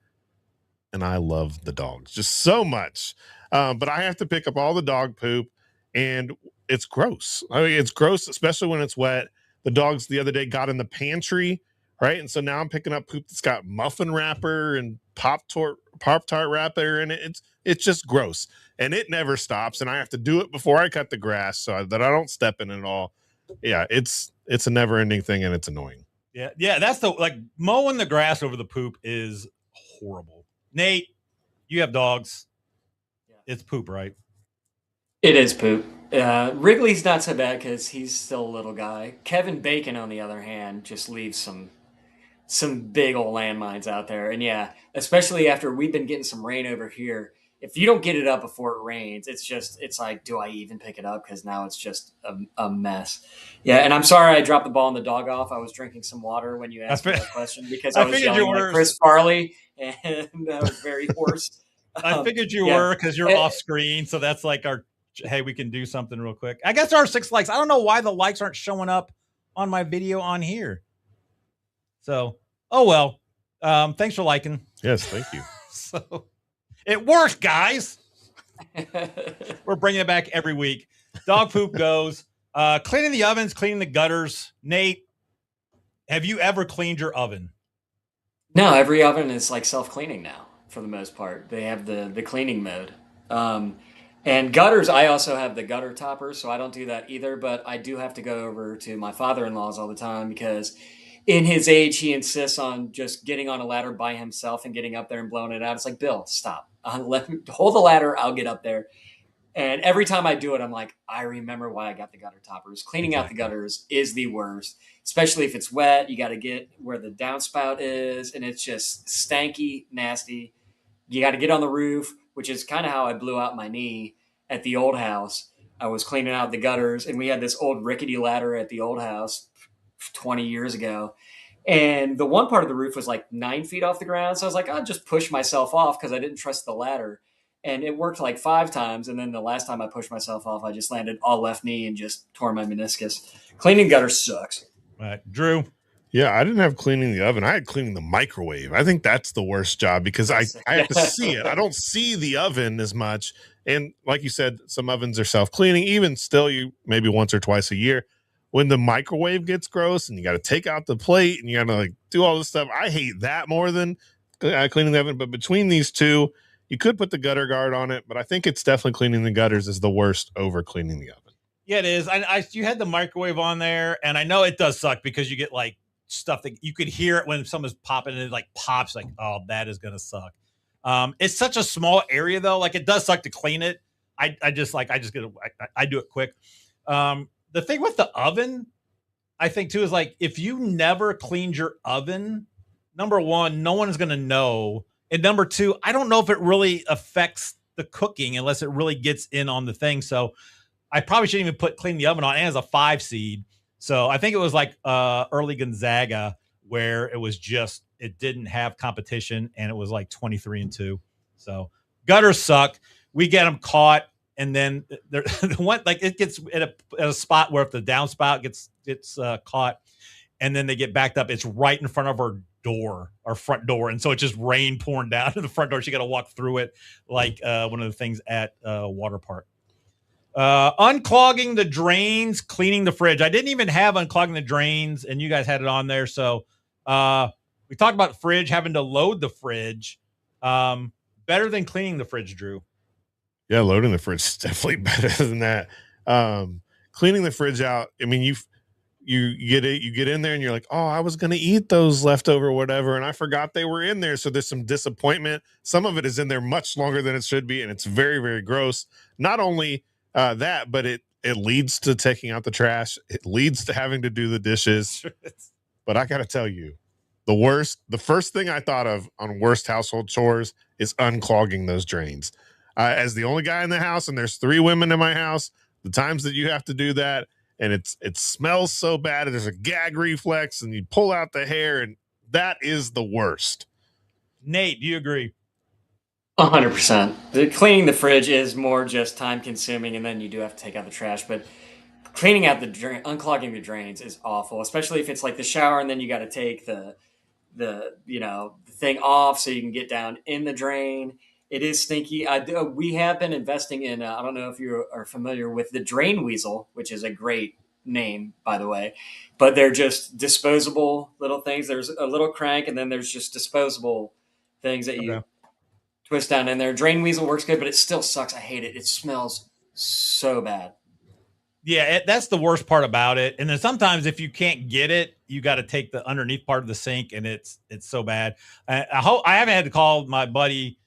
and I love the dogs just so much. But I have to pick up all the dog poop, and it's gross. I mean, it's gross, especially when it's wet. The dogs the other day got in the pantry, right? And so now I'm picking up poop that's got muffin wrapper and Pop-Tart wrapper in it. It's just gross, and it never stops. And I have to do it before I cut the grass so that I don't step in it at all. Yeah, it's a never-ending thing, and it's annoying. Yeah, that's mowing the grass over the poop is horrible. Nate, you have dogs. It's poop, right? It is poop. Wrigley's not so bad because he's still a little guy. Kevin Bacon, on the other hand, just leaves some big old landmines out there. And yeah, especially after we've been getting some rain over here. If you don't get it up before it rains, it's like, do I even pick it up? Because now it's just a mess. Yeah, and I'm sorry I dropped the ball on the dog off. I was drinking some water when you asked me that question because I was yelling like Chris Farley, and I was very hoarse. I figured you were because you're off screen. So that's like hey, we can do something real quick. I guess our 6 likes. I don't know why the likes aren't showing up on my video on here. So, oh well. Thanks for liking. Yes, thank you. So it worked, guys. We're bringing it back every week. Dog poop goes. Cleaning the ovens, cleaning the gutters. Nate, have you ever cleaned your oven? No, every oven is like self-cleaning now for the most part. They have the cleaning mode. And gutters, I also have the gutter toppers, so I don't do that either. But I do have to go over to my father-in-law's all the time because in his age, he insists on just getting on a ladder by himself and getting up there and blowing it out. It's like, Bill, stop. Let me hold the ladder. I'll get up there. And every time I do it, I'm like, I remember why I got the gutter toppers. Cleaning out the gutters is the worst, especially if it's wet. You got to get where the downspout is, and it's just stanky, nasty. You got to get on the roof, which is kind of how I blew out my knee at the old house. I was cleaning out the gutters, and we had this old rickety ladder at the old house 20 years ago. And the one part of the roof was like 9 feet off the ground. So I was like, I'll just push myself off because I didn't trust the ladder. And it worked like 5 times. And then the last time I pushed myself off, I just landed all left knee and just tore my meniscus. Cleaning gutters sucks. All right, Drew. Yeah, I didn't have cleaning the oven. I had cleaning the microwave. I think that's the worst job because I have to see it. I don't see the oven as much. And like you said, some ovens are self-cleaning. Even still, you maybe once or twice a year. When the microwave gets gross and you got to take out the plate and you got to like do all this stuff, I hate that more than cleaning the oven. But between these two, you could put the gutter guard on it, but I think it's definitely cleaning the gutters is the worst over cleaning the oven. Yeah, it is. You had the microwave on there, and I know it does suck because you get like stuff that you could hear it when someone's popping and it like pops like, oh, that is going to suck. It's such a small area though. Like it does suck to clean it. I just do it quick. The thing with the oven, I think too, is like if you never cleaned your oven, number one, no one is going to know. And number two, I don't know if it really affects the cooking unless it really gets in on the thing. So I probably shouldn't even clean the oven on. And as a 5 seed. So I think it was like early Gonzaga where it didn't have competition and it was like 23-2. So gutters suck. We get them caught. And then the one, like it gets at a spot where if the downspout gets caught and then they get backed up, it's right in front of our front door. And so it's just rain pouring down to the front door. So you got to walk through it like one of the things at water park. Unclogging the drains, cleaning the fridge. I didn't even have unclogging the drains, and you guys had it on there. So we talked about the fridge, having to load the fridge. Better than cleaning the fridge, Drew. Yeah, loading the fridge is definitely better than that. Cleaning the fridge out, I mean, you get in there and you're like, oh, I was going to eat those leftover whatever, and I forgot they were in there. So there's some disappointment. Some of it is in there much longer than it should be, and it's very, very gross. Not only that, but it leads to taking out the trash. It leads to having to do the dishes. But I got to tell you, the first thing I thought of on worst household chores is unclogging those drains. As the only guy in the house, and there's 3 women in my house, the times that you have to do that, and it smells so bad, and there's a gag reflex, and you pull out the hair, and that is the worst. Nate, do you agree? 100%. Cleaning the fridge is more just time consuming, and then you do have to take out the trash. But cleaning out unclogging the drains is awful, especially if it's like the shower, and then you got to take the thing off so you can get down in the drain. It is stinky. We have been investing in, I don't know if you are familiar with the Drain Weasel, which is a great name, by the way, but they're just disposable little things. There's a little crank, and then there's just disposable things that you twist down in there. Drain Weasel works good, but it still sucks. I hate it. It smells so bad. Yeah, that's the worst part about it. And then sometimes if you can't get it, you got to take the underneath part of the sink, and it's so bad. I haven't had to call my buddy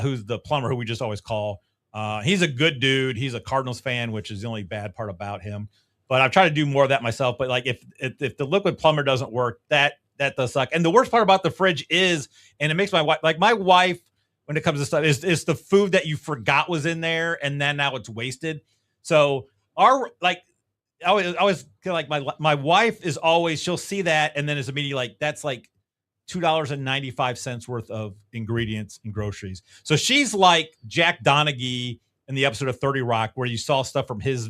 who's the plumber, who we just always call. He's a good dude. He's a Cardinals fan, which is the only bad part about him. But I've tried to do more of that myself. But like if the liquid plumber doesn't work, that does suck. And the worst part about the fridge is, and it makes my wife, when it comes to stuff, is the food that you forgot was in there, and then now it's wasted. So I always feel like my wife is always, she'll see that, and then it's immediately like, that's like $2.95 worth of ingredients and groceries. So she's like Jack Donaghy in the episode of 30 Rock, where you saw stuff from his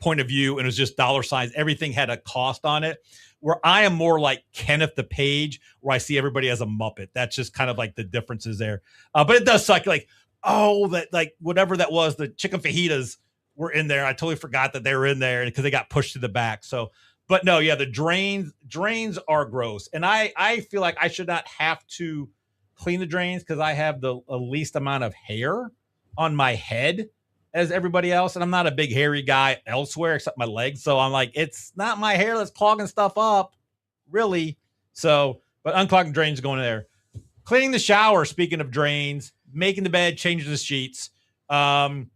point of view, and it was just dollar signs. Everything had a cost on it. Where I am more like Kenneth the Page, where I see everybody as a Muppet. That's just kind of like the differences there. But it does suck. Like, that like whatever that was, the chicken fajitas were in there. I totally forgot that they were in there because they got pushed to the back. So, but no, yeah, the drains are gross. And I feel like I should not have to clean the drains because I have the least amount of hair on my head as everybody else. And I'm not a big hairy guy elsewhere except my legs. So I'm like, it's not my hair that's clogging stuff up, really. So, but unclogging drains going in there. Cleaning the shower, speaking of drains, making the bed, changing the sheets. I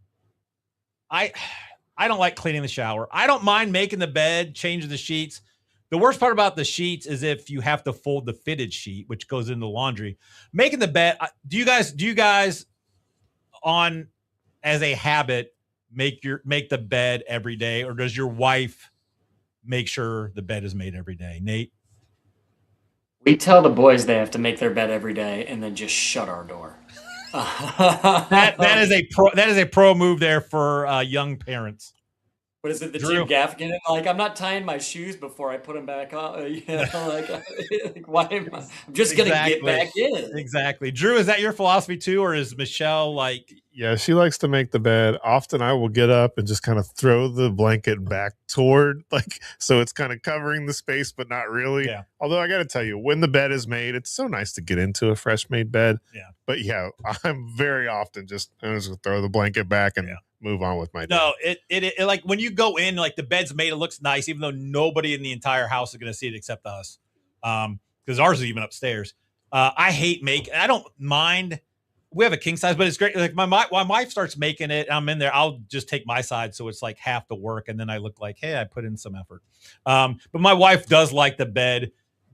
don't like cleaning the shower. I don't mind making the bed, changing the sheets. The worst part about the sheets is if you have to fold the fitted sheet, which goes in the laundry. Making the bed. Do you guys on as a habit make the bed every day, or does your wife make sure the bed is made every day? Nate? We tell the boys they have to make their bed every day and then just shut our door. that is a pro move there for young parents. What is it, the Drew? Jim Gaffigan? Like, I'm not tying my shoes before I put them back on. Why am I? I'm just going to get back in. Exactly. Drew, is that your philosophy too, or is Michelle like? Yeah, she likes to make the bed. Often I will get up and just kind of throw the blanket back toward, so it's kind of covering the space, but not really. Yeah. Although I got to tell you, when the bed is made, it's so nice to get into a fresh made bed. Yeah. But yeah, I'm very often just throw the blanket back and move on with my day. No, it like when you go in, like the bed's made, it looks nice, even though nobody in the entire house is going to see it except us. Because ours is even upstairs. I hate I don't mind we have a king size, but it's great. Like my wife starts making it, I'm in there. I'll just take my side, so it's like half the work, and then I look like, hey, I put in some effort. But my wife does like the bed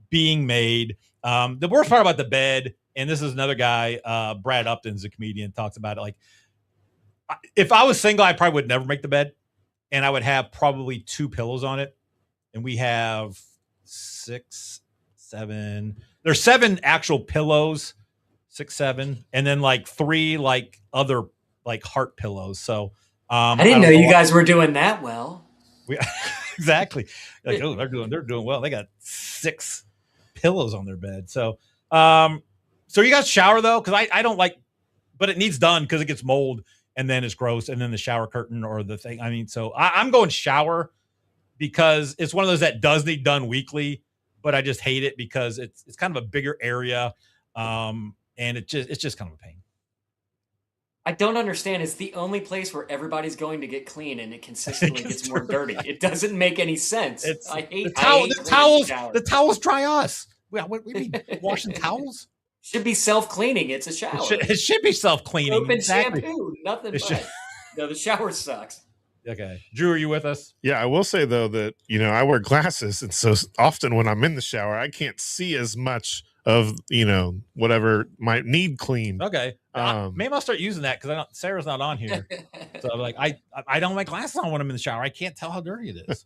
being made. The worst part about the bed, and this is another guy, Brad Upton's a comedian, talks about it. Like, if I was single, I probably would never make the bed, and I would have probably 2 pillows on it, and we have 6, 7. There's 7 actual pillows. 6, 7, and then like 3 like other like heart pillows. So I didn't know you guys were doing that well. We exactly. Like, oh, they're doing well. They got 6 pillows on their bed. So so you guys shower though, because I don't like, but it needs done because it gets mold and then it's gross, and then the shower curtain or the thing. I mean, so I'm going shower because it's one of those that does need done weekly, but I just hate it because it's kind of a bigger area. And it's just kind of a pain. I don't understand. It's the only place where everybody's going to get clean, and it consistently gets more dirty. It doesn't make any sense. I hate the towels dry us. We mean washing towels? Should be self-cleaning. It's a shower. It should be self-cleaning. Soap and shampoo, nothing but. No, the shower sucks. Okay. Drew, are you with us? Yeah, I will say though that I wear glasses, and so often when I'm in the shower, I can't see as much of whatever might need cleaned. Okay. Maybe I'll start using that because Sarah's not on here. So I'm like, I don't have my glasses on when I'm in the shower. I can't tell how dirty it is.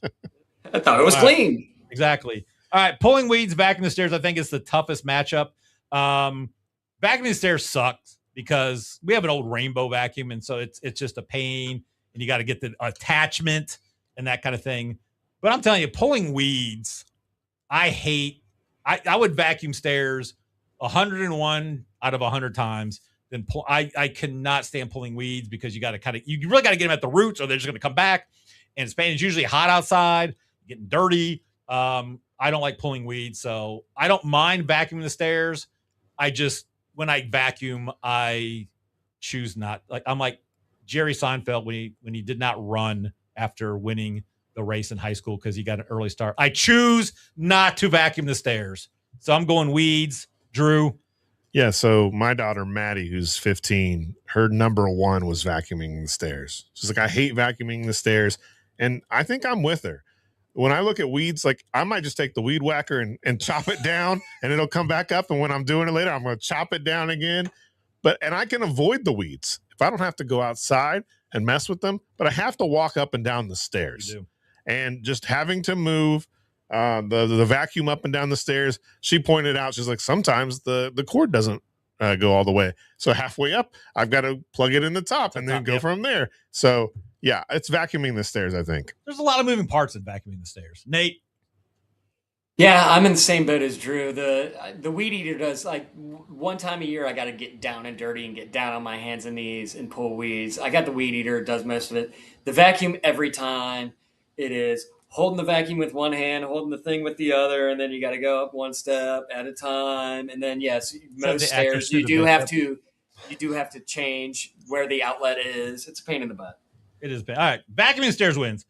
I thought it was clean. Exactly. All right. Pulling weeds, vacuuming the stairs, I think is the toughest matchup. Vacuuming the stairs sucks because we have an old rainbow vacuum, and so it's just a pain, and you got to get the attachment and that kind of thing. But I'm telling you, pulling weeds, I hate. I would vacuum stairs 101 out of 100 times. Then I cannot stand pulling weeds because you really got to get them at the roots, or they're just going to come back. And it's usually hot outside, getting dirty. I don't like pulling weeds, so I don't mind vacuuming the stairs. When I vacuum, I choose not. Like I'm like Jerry Seinfeld when he did not run after winning the race in high school because he got an early start. I choose not to vacuum the stairs. So I'm going weeds. Drew? Yeah, so my daughter Maddie, who's 15, her number 1 was vacuuming the stairs. She's like, I hate vacuuming the stairs. And I think I'm with her. When I look at weeds, like I might just take the weed whacker and chop it down, and it'll come back up. And when I'm doing it later, I'm going to chop it down again. And I can avoid the weeds if I don't have to go outside and mess with them, but I have to walk up and down the stairs. You do. And just having to move the vacuum up and down the stairs, she pointed out, she's like, sometimes the cord doesn't go all the way. So halfway up, I've got to plug it in the top and then go from there. So yeah, it's vacuuming the stairs, I think. There's a lot of moving parts in vacuuming the stairs. Nate? Yeah, I'm in the same boat as Drew. The weed eater does, like, one time a year I got to get down and dirty and get down on my hands and knees and pull weeds. I got the weed eater, does most of it. The vacuum, every time it is holding the vacuum with one hand, holding the thing with the other, and then you got to go up one step at a time. And then yes, most stairs you do have to change where the outlet is. It's a pain in the butt. It is bad. All right, vacuuming stairs wins.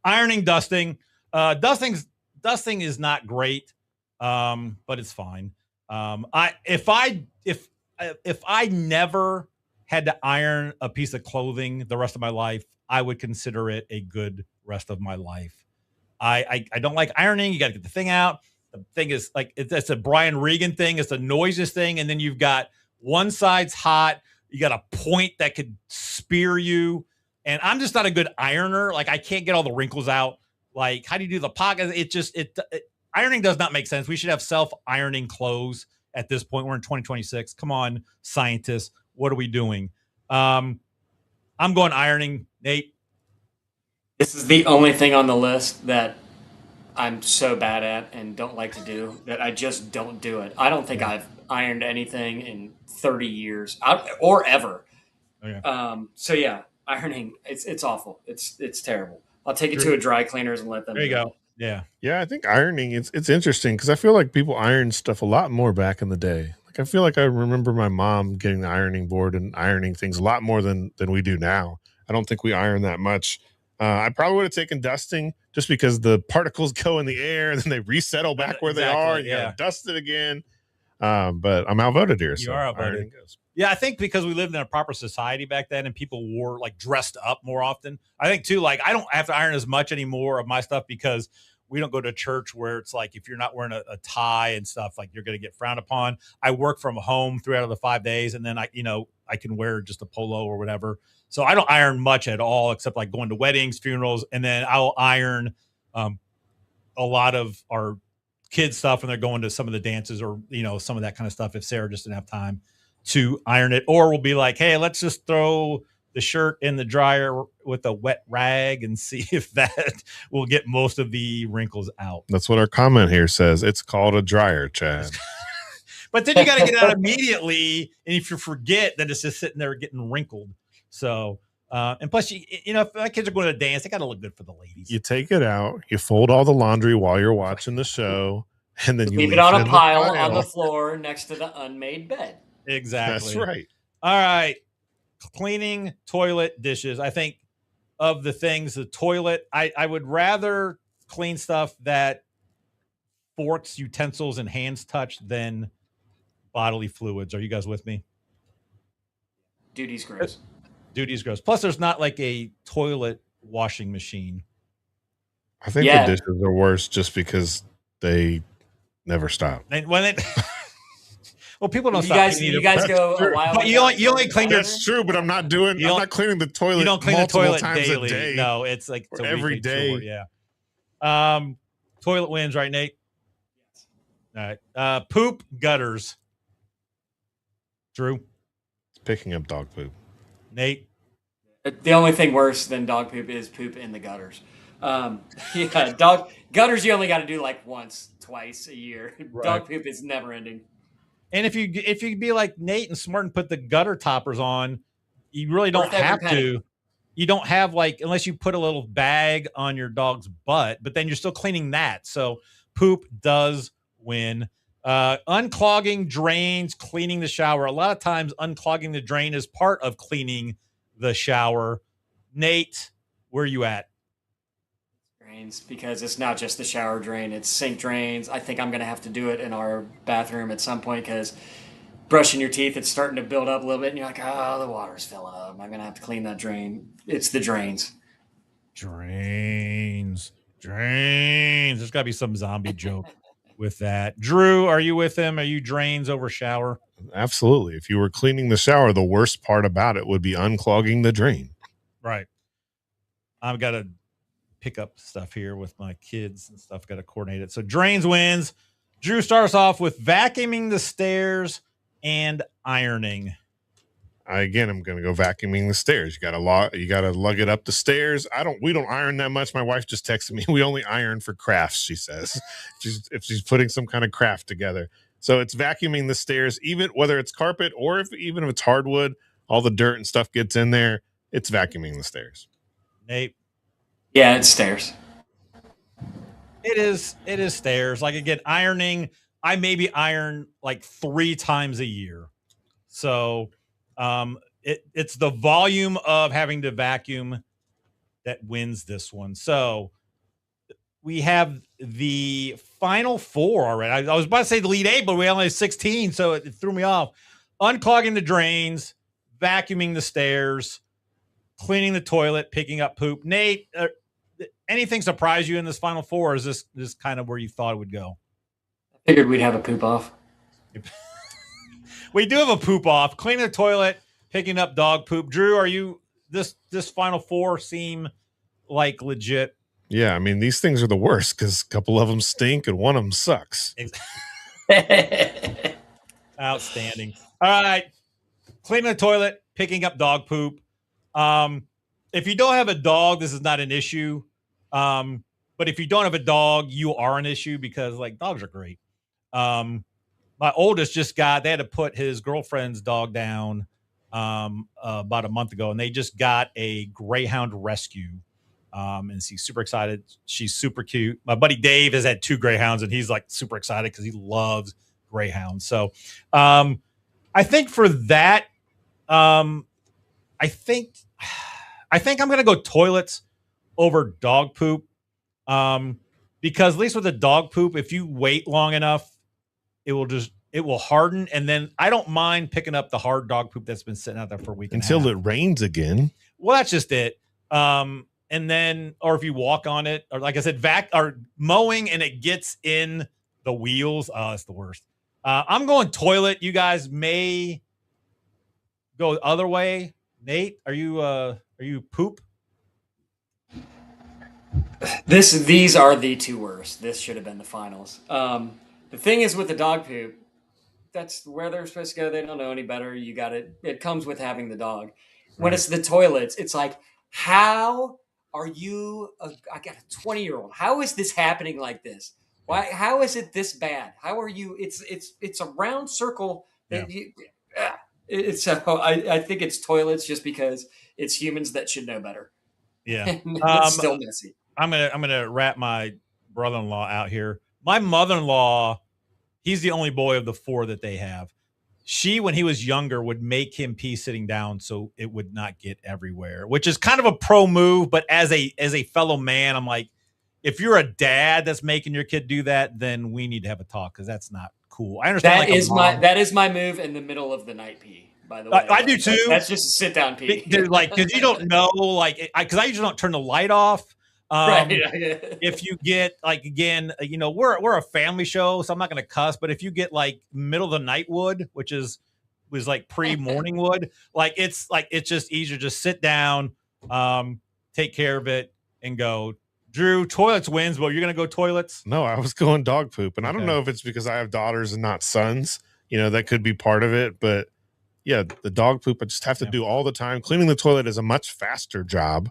Ironing, dusting. Dusting is not great, but it's fine. If I never had to iron a piece of clothing the rest of my life, I would consider it a good rest of my life. I don't like ironing. You got to get the thing out. The thing is like it's a Brian Regan thing. It's the noisiest thing, and then you've got one side's hot. You got a point that could spear you, and I'm just not a good ironer. Like I can't get all the wrinkles out. Like, how do you do the pocket? Ironing does not make sense. We should have self-ironing clothes at this point. We're in 2026. Come on, scientists. What are we doing? I'm going ironing. Nate? This is the only thing on the list that I'm so bad at and don't like to do that I just don't do it. I don't think I've ironed anything in 30 years or ever. Okay. So yeah, ironing, it's awful. It's terrible. I'll take it to a dry cleaners and let them. There you go. Yeah. Yeah, I think ironing, it's interesting because I feel like people iron stuff a lot more back in the day. Like I feel like I remember my mom getting the ironing board and ironing things a lot more than we do now. I don't think we iron that much. I probably would have taken dusting just because the particles go in the air and then they resettle back where they are and you gotta dust it again. But I'm outvoted here. You So are outvoted. ironing goes. Yeah, I think because we lived in a proper society back then and people wore like dressed up more often. I think too, like I don't have to iron as much anymore of my stuff because we don't go to church where it's like if you're not wearing a tie and stuff, like you're going to get frowned upon. I work from home 3 out of the 5 days, and then I can wear just a polo or whatever. So I don't iron much at all, except like going to weddings, funerals, and then I'll iron a lot of our kids stuff when they're going to some of the dances or some of that kind of stuff. If Sarah just didn't have time to iron it, or we'll be like, hey, let's just throw the shirt in the dryer with a wet rag and see if that will get most of the wrinkles out. That's what our comment here says. It's called a dryer, Chad. But then you got to get it out immediately, and if you forget, then it's just sitting there getting wrinkled. So and plus, if my kids are going to dance, they got to look good for the ladies. You take it out, you fold all the laundry while you're watching the show, and then you leave it on a in the pile on the floor next to the unmade bed. Exactly. That's right. All right. Cleaning toilet dishes. I think of the things, the toilet, I would rather clean stuff that forks, utensils, and hands touch than bodily fluids. Are you guys with me? Duty's gross. Duty's gross. Plus, there's not like a toilet washing machine. I think the dishes are worse just because they never stop. And when it well, people don't You stop. you guys go a while. But you only clean your. That's true, but I'm not cleaning the toilet. You don't clean the toilet times daily. a day. No, it's like it's every day. chore, yeah. Toilet wins, right, Nate? All right. Poop gutters. Drew. Picking up dog poop. Nate. The only thing worse than dog poop is poop in the gutters. Dog gutters you only got to do like once, twice a year. Right. Dog poop is never ending. And if you be like Nate and smart and put the gutter toppers on, you really don't have to. You don't have unless you put a little bag on your dog's butt, but then you're still cleaning that. So poop does win. Unclogging drains, cleaning the shower. A lot of times unclogging the drain is part of cleaning the shower. Nate, where are you at? Drains, because it's not just the shower drain, it's sink drains. I think I'm going to have to do it in our bathroom at some point because brushing your teeth, it's starting to build up a little bit and you're like, oh, the water's filling up. I'm going to have to clean that drain. It's the drains. Drains. There's got to be some zombie joke with that. Drew, are you with him? Are you drains over shower? Absolutely. If you were cleaning the shower, the worst part about it would be unclogging the drain. Right. I've got to pick up stuff here with my kids and stuff. Got to coordinate it. So drains wins. Drew starts off with vacuuming the stairs and ironing. I'm going to go vacuuming the stairs. You got to lug it up the stairs. We don't iron that much. My wife just texted me. We only iron for crafts, she says. if she's putting some kind of craft together. So it's vacuuming the stairs, even whether it's carpet or even if it's hardwood, all the dirt and stuff gets in there. It's vacuuming the stairs. Nate. Yeah, it's stairs. It is stairs. Like again, ironing, I maybe iron like 3 times a year. So it's the volume of having to vacuum that wins this one. So we have the final 4 already. I was about to say the lead 8, but we only have 16, so it threw me off. Unclogging the drains, vacuuming the stairs, cleaning the toilet, picking up poop. Nate, anything surprise you in this final 4, or is this kind of where you thought it would go? I figured we'd have a poop off. We do have a poop off. Cleaning the toilet, picking up dog poop. Drew, are you this final 4 seem like legit? Yeah, I mean, these things are the worst because a couple of them stink and one of them sucks. Outstanding. All right. Cleaning the toilet, picking up dog poop. If you don't have a dog, this is not an issue. But if you don't have a dog, you are an issue because dogs are great. My oldest they had to put his girlfriend's dog down about a month ago, and they just got a Greyhound rescue. And he's super excited. She's super cute. My buddy Dave has had 2 Greyhounds, and he's super excited because he loves Greyhounds. So I think for that, I think I'm going to go toilets over dog poop. Because at least with the dog poop, if you wait long enough, it will it will harden, and then I don't mind picking up the hard dog poop that's been sitting out there for a week until and a it half. rains again. Well, that's just it. And then, or if you walk on it, or like I said, or mowing and it gets in the wheels. Oh, it's the worst. I'm going toilet. You guys may go the other way. Nate, are you poop? These are the two worst. This should have been the finals. The thing is with the dog poop, that's where they're supposed to go. They don't know any better. You got it. It comes with having the dog. When it's the toilets, it's like, how are you? I got a 20-year-old. How is this happening like this? Why? How is it this bad? How are you? It's a round circle. That I think it's toilets just because it's humans that should know better. Yeah, it's still messy. I'm gonna wrap my brother-in-law out here. My mother-in-law, he's the only boy of the 4 that they have. She, when he was younger, would make him pee sitting down so it would not get everywhere, which is kind of a pro move. But as a fellow man, I'm like, if you're a dad that's making your kid do that, then we need to have a talk because that's not cool. I understand that is my move in the middle of the night pee. By the way, I do too. That's just a sit down pee. Like, because you don't know, like, because I usually don't turn the light off. Right. If you get like, again, we're a family show, so I'm not going to cuss. But if you get like middle of the night wood, which was like pre-morning wood, it's just easier. Just sit down, take care of it, and go. Drew, toilets wins. But you're going to go toilets? No, I was going dog poop, and I don't know if it's because I have daughters and not sons. That could be part of it, but yeah, the dog poop I just have to do all the time. Cleaning the toilet is a much faster job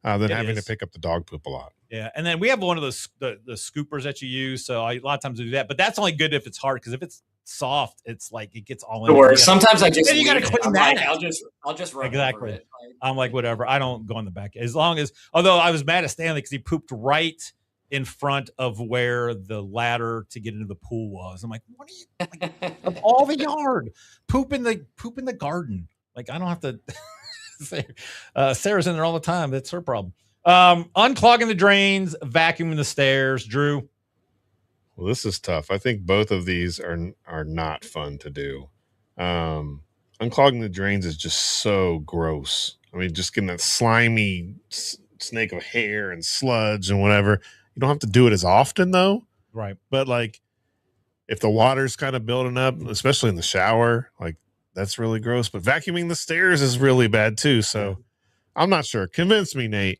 than having to pick up the dog poop a lot. Yeah, and then we have one of those the scoopers that you use, so a lot of times we do that. But that's only good if it's hard, because if it's soft, it's like it gets all in. Or sometimes I just you got to clean that. Like, I'll just run exactly. over it. I'm like, whatever. I don't go in the back as long as. Although I was mad at Stanley because he pooped right in front of where the ladder to get into the pool was. I'm like, what are you? Like, of all the yard, poop in the garden. Like, I don't have to. Sarah's in there all the time. That's her problem. Unclogging the drains, vacuuming the stairs. Drew. Well, this is tough. I think both of these are not fun to do. Unclogging the drains is just so gross. I mean, just getting that slimy snake of hair and sludge and whatever. You don't have to do it as often though. Right. But like if the water's kind of building up, especially in the shower, like that's really gross. But vacuuming the stairs is really bad too. So I'm not sure. Convince me, Nate.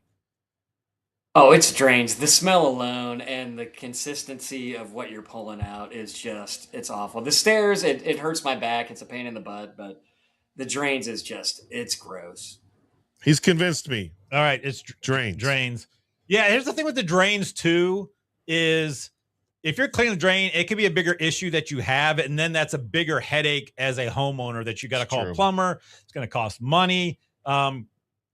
Oh, it's drains. The smell alone and the consistency of what you're pulling out is just, it's awful. The stairs, it hurts my back. It's a pain in the butt, but the drains is just, it's gross. He's convinced me. All right. It's drains. Yeah. Here's the thing with the drains too, is if you're cleaning the drain, it could be a bigger issue that you have. And then that's a bigger headache as a homeowner that you got to call a plumber. It's going to cost money.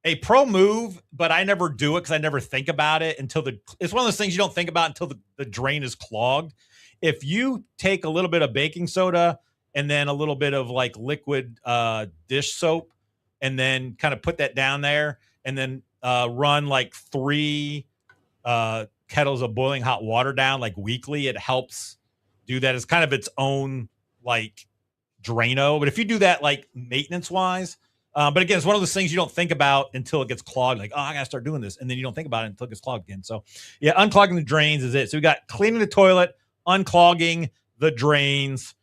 A pro move, but I never do it because I never think about it until it's one of those things you don't think about until the drain is clogged. If you take a little bit of baking soda and then a little bit of like liquid dish soap and then kind of put that down there and then run like 3 kettles of boiling hot water down like weekly, it helps do that. It's kind of its own like Drano. But if you do that like maintenance wise, but again, it's one of those things you don't think about until it gets clogged. Like, oh, I got to start doing this. And then you don't think about it until it gets clogged again. So, yeah, unclogging the drains is it. So we got cleaning the toilet, unclogging the drains.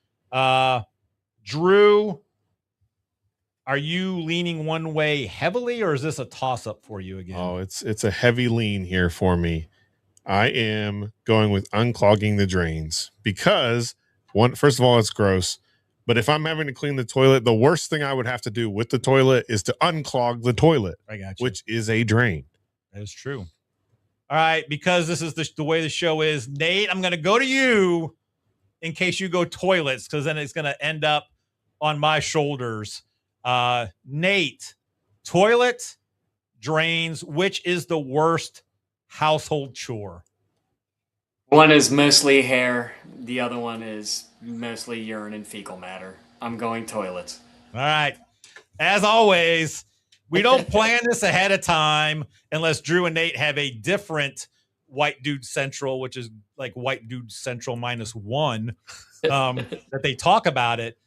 Drew, are you leaning one way heavily, or is this a toss-up for you again? Oh, it's a heavy lean here for me. I am going with unclogging the drains because, first of all, it's gross. But if I'm having to clean the toilet, the worst thing I would have to do with the toilet is to unclog the toilet, I got you. Which is a drain. That is true. All right, because this is the way the show is, Nate, I'm going to go to you in case you go toilets, because then it's going to end up on my shoulders. Nate, toilet, drains, which is the worst household chore? One is mostly hair. The other one is mostly urine and fecal matter. I'm going toilets. All right. As always, we don't plan this ahead of time unless Drew and Nate have a different White Dude Central, which is like White Dude Central -1, that they talk about it.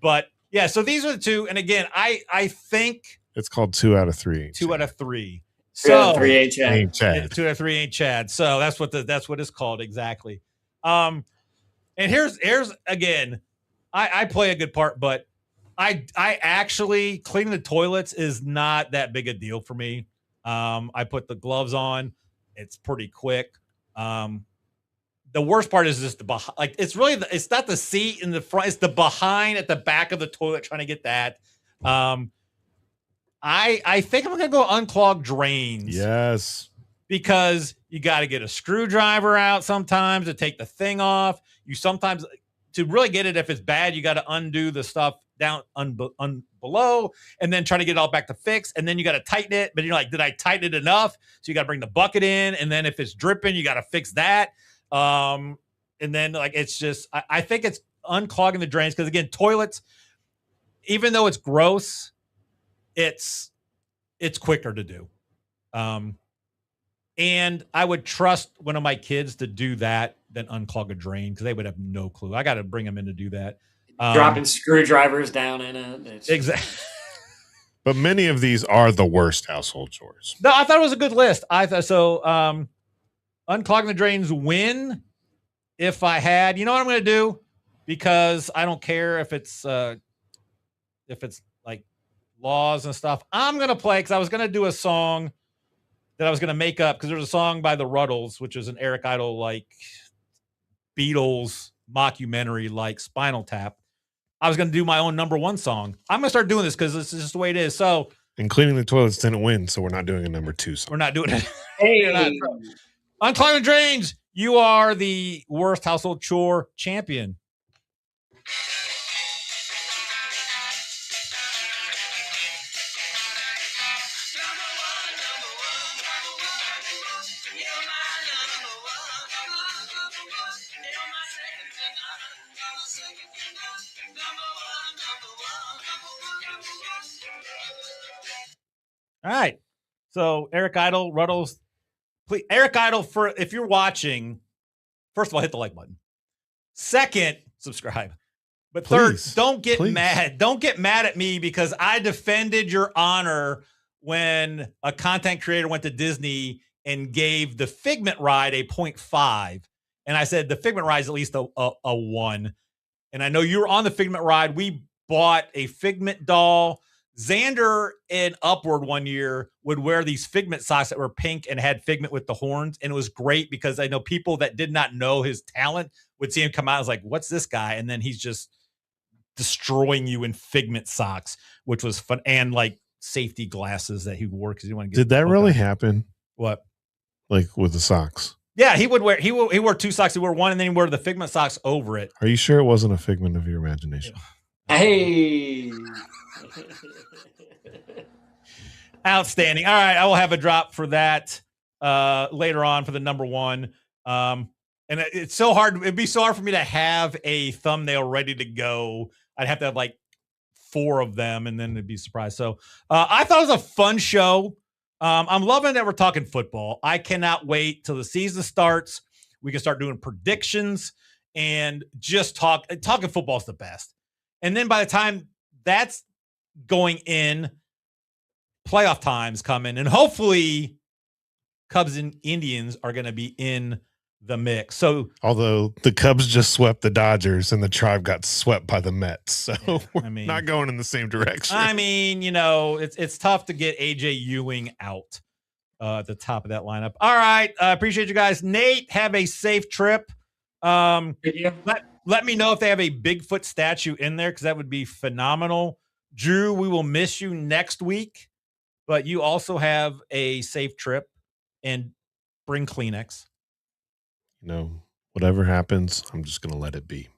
But yeah, so these are the two. And again, I think It's called 2 out of 3. 2 out of 3. Two out of So 3 ain't Chad. Ain't Chad. 2 out of 3 ain't Chad. So that's what it's called exactly. And here's again, I play a good part, but I actually cleaning the toilets is not that big a deal for me. I put the gloves on. It's pretty quick. The worst part is just the behind. Like it's not the seat in the front. It's the behind at the back of the toilet trying to get that. I think I'm gonna go unclog drains. Yes. Because you got to get a screwdriver out sometimes to take the thing off. You sometimes to really get it, if it's bad, you got to undo the stuff down below and then try to get it all back to fix. And then you got to tighten it. But you're like, did I tighten it enough? So you got to bring the bucket in. And then if it's dripping, you got to fix that. And then like, it's just, I think it's unclogging the drains. Cause again, toilets, even though it's gross, it's quicker to do. And I would trust one of my kids to do that than unclog a drain because they would have no clue. I got to bring them in to do that. Dropping screwdrivers down in it. Exactly. But many of these are the worst household chores. No, I thought it was a good list. I thought so. Unclogging the drains win. If I had, you know what I'm going to do? Because I don't care if it's like laws and stuff. I'm going to play because I was going to do a song that I was going to make up because there's a song by the Ruddles, which is an Eric Idle like Beatles mockumentary like Spinal Tap. I was going to do my own #1 song. I'm going to start doing this because this is just the way it is. So, and cleaning the toilets didn't win, so we're not doing a #2 song. We're not doing it. Hey. Unclogging drains, you are the worst household chore champion. All right. So Eric Idle, Ruddles, please, Eric Idle, for if you're watching, first of all, hit the like button. Second, subscribe. But third, don't get mad. Don't get mad at me because I defended your honor when a content creator went to Disney and gave the Figment ride a 0.5. And I said the Figment ride is at least a 1. And I know you were on the Figment ride. We bought a Figment doll. Xander in Upward one year would wear these Figment socks that were pink and had Figment with the horns. And it was great because I know people that did not know his talent would see him come out and was like, what's this guy? And then he's just destroying you in Figment socks, which was fun. And like safety glasses that he wore because he wanted to get. Did that really happen? What? Like with the socks? Yeah, he would wear. He wore 2 socks. He wore one, and then he wore the Figment socks over it. Are you sure it wasn't a figment of your imagination? Hey. Outstanding. All right, I will have a drop for that later on for the #1. And it's so hard. It'd be so hard for me to have a thumbnail ready to go. I'd have to have like 4 of them, and then it'd be surprised. So I thought it was a fun show. I'm loving that we're talking football. I cannot wait till the season starts. We can start doing predictions and just talking football is the best. And then by the time that's going in, playoff time's coming, and hopefully Cubs and Indians are going to be in the mix. So, although the Cubs just swept the Dodgers and the Tribe got swept by the Mets, so we're not going in the same direction. I mean, you know, it's tough to get AJ Ewing out at the top of that lineup. All right, appreciate you guys. Nate, have a safe trip. Let me know if they have a Bigfoot statue in there because that would be phenomenal. Drew, we will miss you next week, but you also have a safe trip and bring Kleenex. You know, whatever happens, I'm just going to let it be.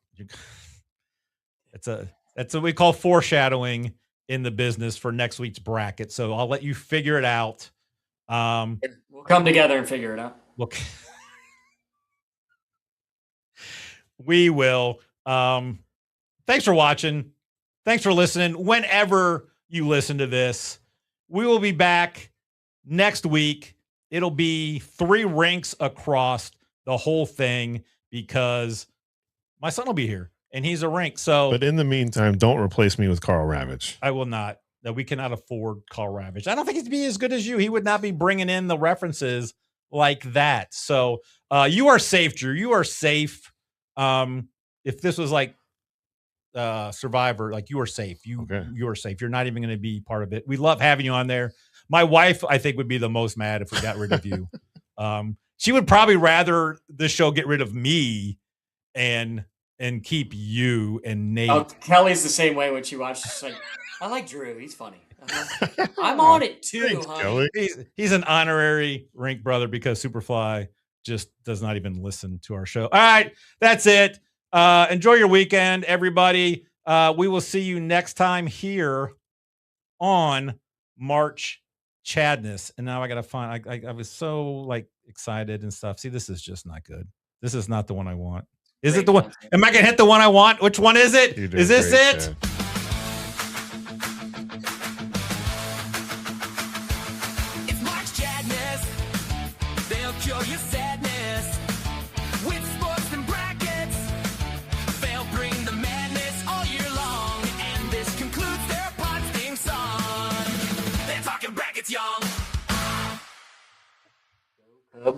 That's what we call foreshadowing in the business for next week's bracket. So I'll let you figure it out. We'll come together and figure it out. We will. Thanks for watching. Thanks for listening. Whenever you listen to this, we will be back next week it'll be 3 rinks across the whole thing because my son will be here and he's a rink. So, But in the meantime, don't replace me with Carl Ravage. I will not. That we cannot afford Carl Ravage. I don't think he'd be as good as you. He would not be bringing in the references like that. So you are safe, Drew. You are safe. If this was like Survivor, like you are safe. You are safe. You're not even going to be part of it. We love having you on there. My wife, I think, would be the most mad if we got rid of you. She would probably rather this show get rid of me and keep you and Nate. Oh, Kelly's the same way when she watches. She's like, I like Drew. He's funny. I'm on it too, Thanks, honey. Kelly. He's an honorary Rink brother because Superfly just does not even listen to our show. All right, that's it. Enjoy your weekend, everybody. We will see you next time here on March Chadness. And now I gotta find. I was so like excited and stuff. See, this is just not good. This is not the one I want. Is it the one? Am I gonna hit the one I want? Which one is it? Is this it?